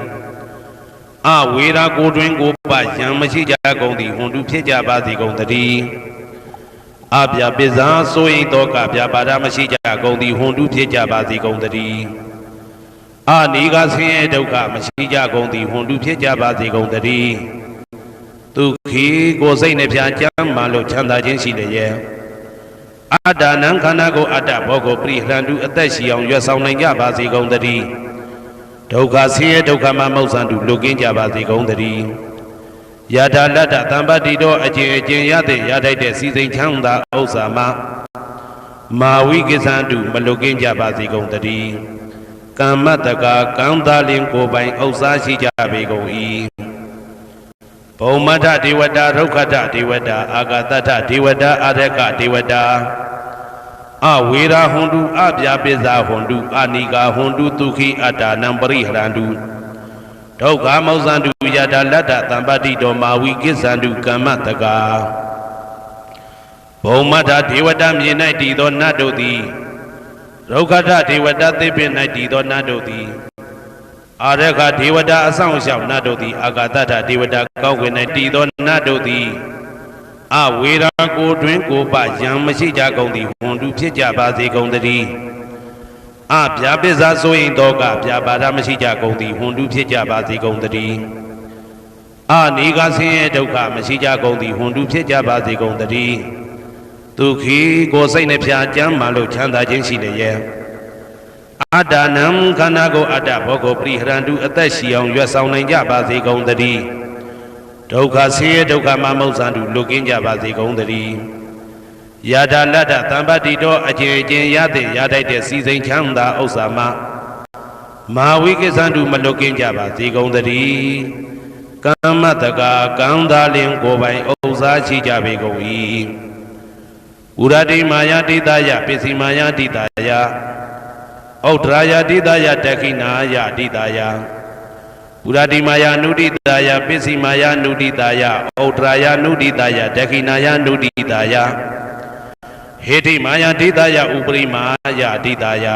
အဝေရာကိုတွင်ကိုပယံမရှိကြကုန်သည်ဟွန်တုဖြစ်ကြပါစေကုန်တည်းအပြပစ္စာဆိုရင်တော့ကပြပါဒမရှိကြကုန်သည်ဟွန်တုဖြစ်ကြပါစေကုန်တည်းအာနိဂဆင်းရဲဒုက္ခမရှိကြကုန်သည်ဟွန်တုဖြစ်ကြပါစေကုန်တည်းဒုက္ခိကိုစိတ်နှပြချမ်းမှလို့ချမ်းသာခြင်းရှိလျက်အတ္တနံခန္ဓာကိုအတ္တဘောကိုပရိဟရန္တုအသက်ရှိအောင်ရွတ်ဆောင်နိုင်ကြပါစေကုန်တည်းဒုက္ခဆင်းရဲဒုက္ခမှမௌဇန္တုလွတ်ကင်းကြပါစေကုန်တည်းယထာလတ္တသံပတ္တိတော်အကျင့်အကျင့်ရတဲ့ရထိုက်တဲ့စီစိန်ချမ်းသာဥစ္စာမှမာဝိကိသန္တုမလွတ်ကင်းကြပါစေကုန်တည်းကမ္မတကကံသားလင်ကိုပိုင်ဥစ္စာရှိကြပေကုန်၏ဘုံမထဒေဝတာဒုက္ခတဒေဝတာအာဂတထဒေဝတာအာရကဒေဝတာအဝေရာဟွန်တုအပြာပိဇာဟွန်တုအနိဂါဟွန်တုဒုက္ခိအတ္တနံပရိဟရန္တုဒုက္ခမောဇ္ဇန္တုယတာလတ္တသံပတ္တိတောမာဝိကိသန္တုကမ္မတကဘုံမထဒေဝတာမြေ၌တည်သောနတ်တို့သည်ဒုက္ခထဒေဝတာသိပင်၌တည်သောနတ်တို့သည်အာရခဒေဝတာအဆောင်ရှောက်နတ်တို့သည်အာဂတထဒေဝတာကောင်းကင်၌တည်သောနတ်တို့သည်အဝေရာကိုတွင်ကိုပယံမရှိကြကုန်သည်ဟွန်တုဖြစ်ကြပါစေကုန်တည်းအပြာပစ္စာဆိုရင်တော့ကပြာပါဒမရှိကြကုန်သည်ဟွန်တုဖြစ်ကြပါစေကုန်တည်းအနိဂဆင်းရဲဒုက္ခမရှိကြကုန်သည်ဟွန်တုဖြစ်ကြပါစေကုန်တည်းဒုက္ခိကိုစိတ်နှပြချမ်းမှလို့ချမ်းသာခြင်းရှိလျက်အတ္တနံခန္ဓာကိုအတ္တဘောကိုပရိဟရန္တုအသက်ရှိအောင်ရွတ်ဆောင်နိုင်ကြပါစေကုန်တည်းဒုက္ခဆင်းရဲဒုက္ခမှမௌဇ္ဇန္တုလွတ်ကင်းကြပါစေကုန်တည်းယထာလတ္တသံပတ္တိတော်အကျင့်အကျင့်ရတဲ့ရထိုက်တဲ့စီစိန်ချမ်းသာဥစ္စာမှမာဝိကိသန္တုမလွတ်ကင်းကြပါစေကုန်တည်းကမ္မတကကံသာလင်ကိုပိုင်ဥစ္စာရှိကြပေကုန်၏ဥရတိမာယာတိတယပစ္စည်းမာယာတိတယဩဒရာယတိတယတခိနာယတိတယဥရတိမာယာနုတိတယပစ္စည်းမာယာနုတိတယဩဒရာယနုတိတယတခိနာယနုတိတယဟေတိမာယာတိတယဥပရိမာယတိတယ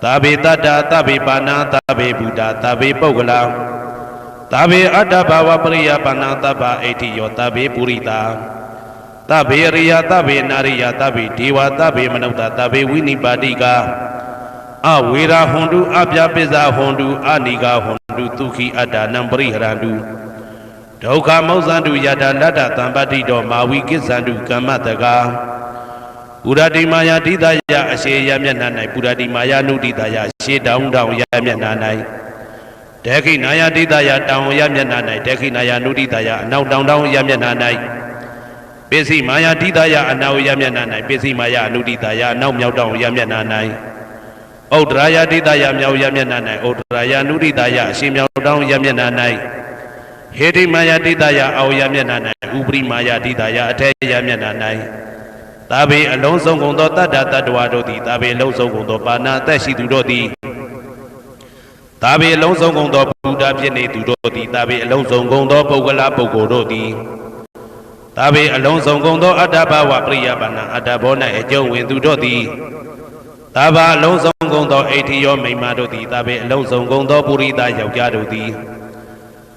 သဗ္ဗေတတ္တသဗ္ဗေပါဏသဗ္ဗေဘုဒ္ဓသဗ္ဗေပုဂ္ဂလ တာဘေအတ္တဘာဝပရိယပါဏတဗ္ဗအိဋ္ဌိယောတာဘေပုရိတာတဗ္ဗေရိယတဗ္ဗေနာရိယတဗ္ဗေဒေဝတဗ္ဗေမနုဿတဗ္ဗေဝိနိပါတိကအဝေရာဟွန်တုအပြပိဇာဟွန်တုအနိဂဟွန်တုဒုက္ခိအတ္တနံပရိဟရန္တုဒုက္ခမောဇန္တုယတလတ္တသံပတ္တိတောမာဝိကိစ္ဆန္တုကမ္မတကာပုရတိမာယတိတယအရှိယမျက်နှာ၌ပုရတိမာယနုတိတယရှေတောင်းတောင်းယမျက်နှာ၌ဒေခိနာယတိတယတောင်းယမျက်နှာ၌ဒေခိနာယနုတိတယအနောက်တောင်းတောင်းယမျက်နှာ၌ပိစိမာယတိတယအနောက်ယမျက်နှာ၌ပိစိမာယအနုတိတယအနောက်မြောက်တောင်းယမျက်နှာ၌ဩဒရာယတိတယမြောက်ယမျက်နှာ၌ဩဒရာယနုတိတယအရှင်မြောက်တောင်းယမျက်နှာ၌ဟေတိမာယတိတယအောယမျက်နှာ၌ဥပရိမာယတိတယအထေယမျက်နှာ၌သာဘေအလုံးစုံကုန်သောတတ္တတ္တဝါတို့သည်သာဘေအလုံးစုံကုန်သောပါဏအသက်ရှိသူတို့သည်သာဘေအလုံးစုံကုန်သောဘုရားဖြစ်နေသူတို့သည်သာဘေအလုံးစုံကုန်သောပုဂ္ဂလပုဂ္ဂိုလ်တို့သည်သာဘေအလုံးစုံကုန်သောအတ္တဘဝပရိယပါဏအတ္တဘော၌အကျုံးဝင်သူတို့သည်သာဘာအလုံးစုံကုန်သောအိဋ္ဌိယောမိမတို့သည်သာဘေအလုံးစုံကုန်သောပုရိသယောက်ျားတို့သည်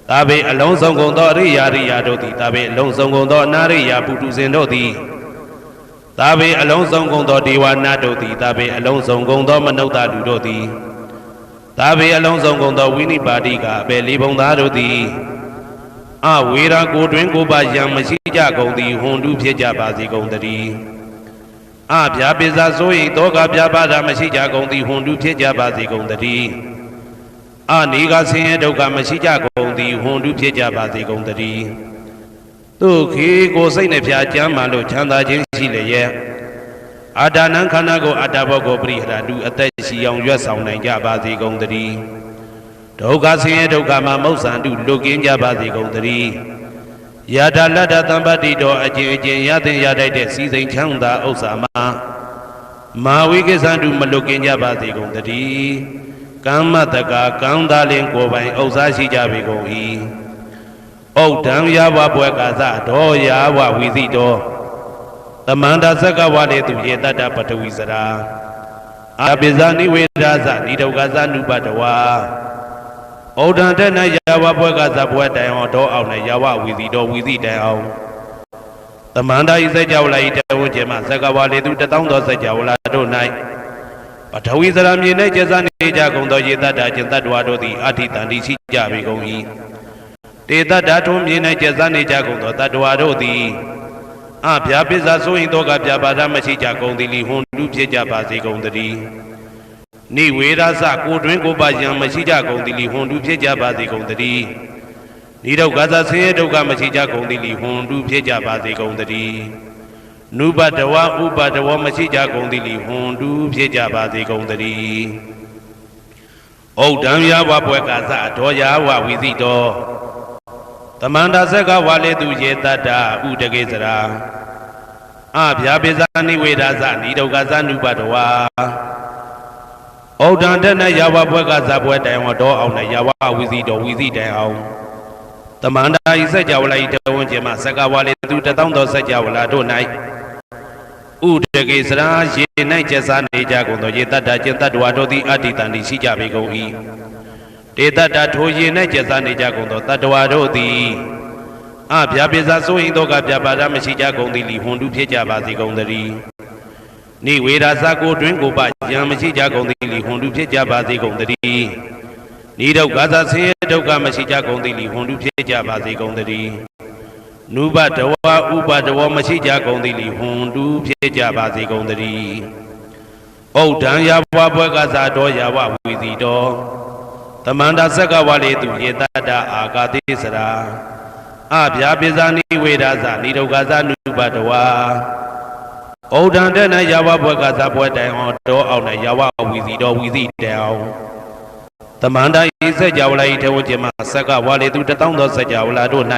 သာဘေအလုံးစုံကုန်သောအရိယာရိယာတို့သည်သာဘေအလုံးစုံကုန်သောအနာရိယာပုထုဇဉ်တို့သည်သာဘေအလုံးစုံကုန်သောဒေဝနာတို့သည်သာဘေအလုံးစုံကုန်သောမနုဿလူတို့သည်သာဘေအလုံးစုံကုန်သောဝိနိပါတိကအဘယ်လေးဘုံသားတို့သည်အဝေရာကိုတွင်ကိုပါယံမရှိကြကုန်သည်ဟွန်တုဖြစ်ကြပါစေကုန်တည်းအဗျာပိဇာဆို၏တောကဗျာပါဒမရှိကြကုန်သည်ဟွန်တုဖြစ်ကြပါစေကုန်တည်းအနိဂဆင်းရဲဒုက္ခမရှိကြကုန်သည်ဟွန်တုဖြစ်ကြပါစေကုန်တည်းသူခေကိုစိတ်နှဖျားကြမ်းမှလို့ချမ်းသာခြင်းရှိလျက်အာဒါနံခန္ဓာကိုအတ္တဘောကိုပရိဟရတုအသက်ရှိအောင်ရွတ်ဆောင်နိုင်ကြပါစေကုန်တည်းဒုက္ခဆင်းရဲဒုက္ခမှာမௌဆန္တုလွတ်ကင်းကြပါစေကုန်တည်းယထာလတ္တသံပတ္တိတော်အကျင့်အကျင့်ရသင်ရတတ်တဲ့စီစိန်ချမ်းသာဥစ္စာမှာမာဝိကိစ္ဆန္တုမလွတ်ကင်းကြပါစေကုန်တည်းကမ္မတကာကံသာလင်ကိုယ်ပိုင်ဥစ္စာရှိကြပေကုန်၏ဩဒံယဝဘွယ်ကာသဒောယဝဝီစီတောသမန္တာဇက္ကဝလေသူယေတတ္တပထဝီစရာအာပိဇာနိဝေဒာဇနိဒုက္ခဇနုပတဝါဩဒံတဲ့၌ယဝဘွယ်ကာသဘွယ်တိုင်အောင်ဒောအောင်၌ယဝဝီစီတောဝီစီတိုင်အောင်သမန္တာဤစัจ java လာဤတဝဉ္ဇေမဇက္ကဝလေသူ1000သောစัจ java လာတို့၌ပထဝီစရာမြေ၌ကျဇာနေကြကုန်သောယေတတ္တကျင်တတ္တဝါတို့သည်အဋ္ဌိတန္တိရှိကြပေကုန်၏တေတ္တထုံးမြေ၌ကျဇာနေကြကုန်သောတတ္တဝါတို့သည်အဗျာပိဇာဆိုရင်တော့ကဗျာပါဒမရှိကြကုန်သည်လီဟွန်တုဖြစ်ကြပါစေကုန်တည်းနိဝေရသကိုတွင်ကိုပါယံမရှိကြကုန်သည်လီဟွန်တုဖြစ်ကြပါစေကုန်တည်းနိဒုက္ခသဆင်းရဲဒုက္ခမရှိကြကုန်သည်လီဟွန်တုဖြစ်ကြပါစေကုန်တည်းနုပတဝဥပတဝမရှိကြကုန်သည်လီဟွန်တုဖြစ်ကြပါစေကုန်တည်းဩဒံယဝဘွယ်ကာသဒောယဝဝီစီတောသမန္တာဇက္ကဝလေသူယေတတ္တဥဒကေစရာအဗျာပိဇာနိဝေဒာဇနိဒုက္ခဇနုပတဝါဩဒံတနယဝဘွယ်ကဇဘွယ်တိုင်ဝတော်အောင်၌ယဝဝီစီတော်ဝီစီတိုင်အောင်သမန္တာဤစัจ java လာဤတဝဉ္ဇေမဇက္ကဝလေသူ1000သောစัจ java လာတို့၌ဥဒကေစရာရေ၌ကျက်စားနေကြကုန်သောယေတတ္တကျင်တတ္တဝါတို့သည်အဋ္ဌိတန္တိရှိကြပေကုန်၏တေတ္တထိုရေ၌ကျက်စားနေကြကုန်သောတတ္တဝါတို့သည်အဗျာပိဇာဆိုရင်တော့ကဗျာပါဒမရှိကြကုန်သည်လီဟွန်တုဖြစ်ကြပါစေကုန်တည်းနိဝေဒာဇကိုတွင်ကိုပယံမရှိကြကုန်သည်လီဟွန်တုဖြစ်ကြပါစေကုန်တည်းနိဒုက္ခသဆင်းရဲဒုက္ခမရှိကြကုန်သည်လီဟွန်တုဖြစ်ကြပါစေကုန်တည်းနုပတဝဥပတဝမရှိကြကုန်သည်လီဟွန်တုဖြစ်ကြပါစေကုန်တည်းဩဒံယဘဘွယ်ကဇာတော်ယဝဝီစီတော်သမန္တာဇက္ကဝလေသူယေတတ္တအာဂတိစရာအဗျာပိဇာနိဝေဒာဇနိဒုက္ခဇနုပတဝါဩဒံတဲ့၌ယဝဘွယ်ကဇဘွယ်တိုင်အောင်တောအောင်၌ယဝဝီစီတော်ဝီစီတိုင်အောင်သမန္တာဤစัจ java လာဤတဝဉ္ဇေမဇက္ကဝလေသူ1000သောစัจ java လာတို့၌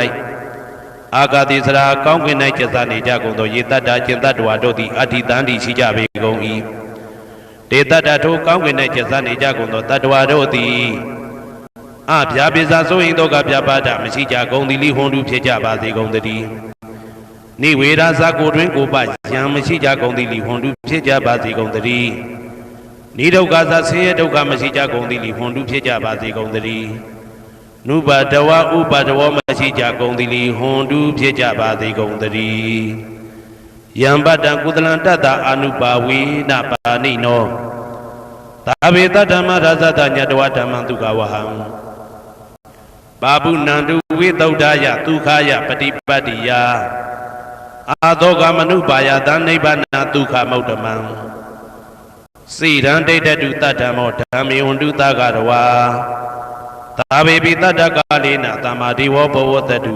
အာဂတိစရာကောင်းကင်၌ကျဇာနေကြကုန်သောယေတတ္တကျင်တတ္တဝါတို့သည်အဋ္ဌိတန္တိရှိကြပေကုန်၏တေတ္တထိုကောင်းကင်၌ကျဇာနေကြကုန်သောတတ္တဝါတို့သည်အဗျာပိဇာဆိုရင်တော့ကဗျာပါဒမရှိကြကုန်သည်လီဟွန်တုဖြစ်ကြပါစေကုန်တည်းနိဝေဒာဇကိုတွင်ကိုပယံမရှိကြကုန်သည်လီဟွန်တုဖြစ်ကြပါစေကုန်တည်းနိဒုက္ခသဆင်းရဲဒုက္ခမရှိကြကုန်သည်လီဟွန်တုဖြစ်ကြပါစေကုန်တည်း နုပါတဝဥပါတဝမရှိကြကုန်သည်လီဟွန်တူဖြစ်ကြပါသေးကုန်တည်းယံပတံကုသလံတတ္တအာနုပါဝေနပါဏိနောသာဝေတဓမ္မရဇတညတဝဓမ္မံဒုက္ခဝဟံပါပုဏ္ဍုဝိသုဒ္ဓယဒုက္ခယပฏิပတ္တိယအာသောကမနုပါယသနိဗ္ဗာန်ဒုက္ခမௌတမံစိရန်ဒိဋ္ဌတုတတ္တမောဓမ္မေဝန္တုသကရဝါသာဝေပိတတ္တကာလေနသမ္မာဒေဝဘဝတတု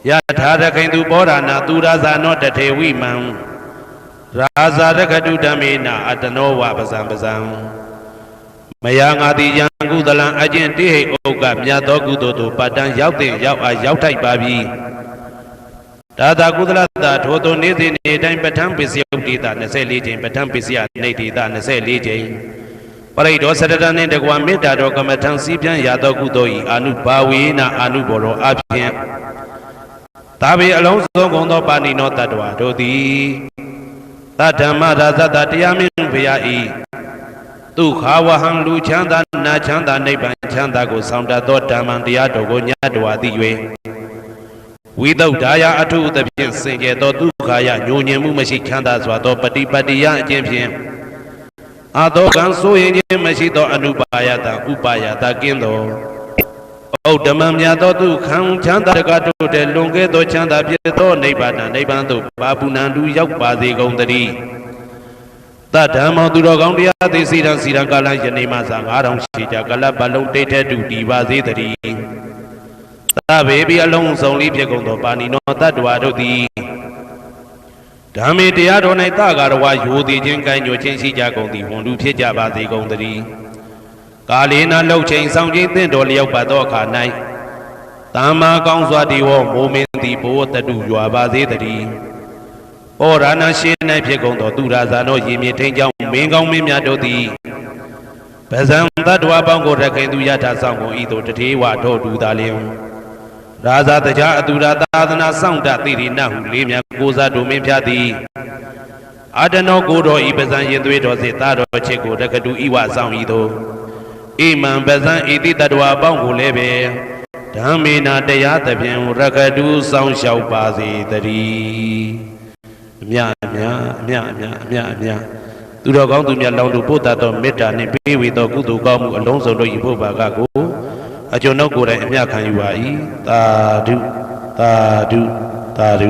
ယထာရခိန်သူဘောဓနာသူရဇာနောတထေဝိမံရာဇာရခတုဓမ္မေနအတနောဝပဇံပဇံမယငါတိယံကုသလံအကျင့်တိဟိဩကမြတ်သောကုသိုလ်တို့ပတ္တံရောက်တဲ့ရောက်အားရောက်ထိုက်ပါပြီဒါသာကုသလတာထိုသို့နေ့စဉ်နေ့တိုင်းပဋ္ဌာန်းပစ္စယုတ်တိတာ24ကြိမ်ပဋ္ဌာန်းပစ္စယနေတိတာ24ကြိမ်ပရိဒောစရတနှင့်တကွာမေတ္တာတော်ကမ္မထံစည်းပြန်ရသောကုသိုလ်ဤအာနုဘာဝေနအာနုဘောရောအဖြင့်သာဝေအလုံးစုံကုန်သောပါဏိနောတတ္တဝါတို့သည်သတ္တမရာဇတတရားမင်းဘုရားဤဒုက္ခဝဟံလူချမ်းသာနာချမ်းသာနိဗ္ဗာန်ချမ်းသာကိုဆောင်တတ်သောဓမ္မံတရားတော်ကိုညတ်တော်သည်၍ဝိသုဒ္ဓါယအထုသဖြင့်စင်ကြယ်သောဒုက္ခယညိုညင်မှုမရှိချမ်းသာစွာသောပฏิပတ္တိယအကျင့်ဖြင့်အာသောကံဆိုရင်ခြင်းမရှိသောအနုပါယတဥပါယတကင်းသောဩဓမ္မမြတ်သောဒုက္ခံချမ်းသာတကတို့တဲ့လွန်ကဲသောချမ်းသာဖြစ်သောနိဗ္ဗာန်နိဗ္ဗာန်သို့ပါပုဏ္ဏတူရောက်ပါစေကုန်သတည်းတတ္ထမောသူတော်ကောင်းတရားသိစီရန်စီရန်ကာလယနေ့မှစ9000ရှိကြကလပ်ဘလုံးတိတ်ထက်တူတည်ပါစေတည်းသဗ္ဗေပိအလုံးစုံလေးဖြစ်ကုန်သောပါဏိနောတတ္တဝါတို့သည်ဓမ္မေတရားတော်၌တကာရဝါယိုသည်ချင်းကိုင်းညိုချင်းရှိကြကုန်သည်ဝန်လူဖြစ်ကြပါစေကုန်သတည်းကာလေနာလှုပ်ချိန်ဆောင်ခြင်းသင့်တော်လျောက်ပါသောအခါ၌သမ္မာကောင်းစွာဒီဝမိုးမင်းသည်ဘိုးတတုရွာပါစေတည်းဩရဏရှင်း၌ဖြစ်ကုန်သောသူရာဇာနောရေမြေထိန်ကြောင်းမင်းကောင်းမင်းများတို့သည်ပဇံတတ္တဝါပေါင်းကိုရခိုင်သူယထာဆောင်ကုန်ဤသို့တထေဝထို့တူသာလျင်ရာဇာတကြားအတူရာသာသနာဆောင်တတိရိနဟုလေးမြတ်ကိုစားတို့မင်းဖြတ်သည်အာတနောကိုတော်ဤပဇံရင်သွေးတော်စေသားတော်ချစ်ကိုရခတုဤဝဆောင်ဤသို့ဣမံပဇံဣတိတတ္တဝါပေါင်းကိုလည်းပဲဓမ္မေနာတရားသဖြင့်ရခတုဆောင်လျှောက်ပါစေတည်းအမြအမြသူတော်ကောင်းသူမြတ်လောင်းသူပို့တတ်သောမေတ္တာနှင့်ပေးဝေသောကုသိုလ်ကောင်းမှုအလုံးစုံတို့ဤဖို့ပါကကိုအကျွန်ုပ်ကိုယ်တိုင်အမြခံယူပါ၏သာဓုသာဓုသာဓု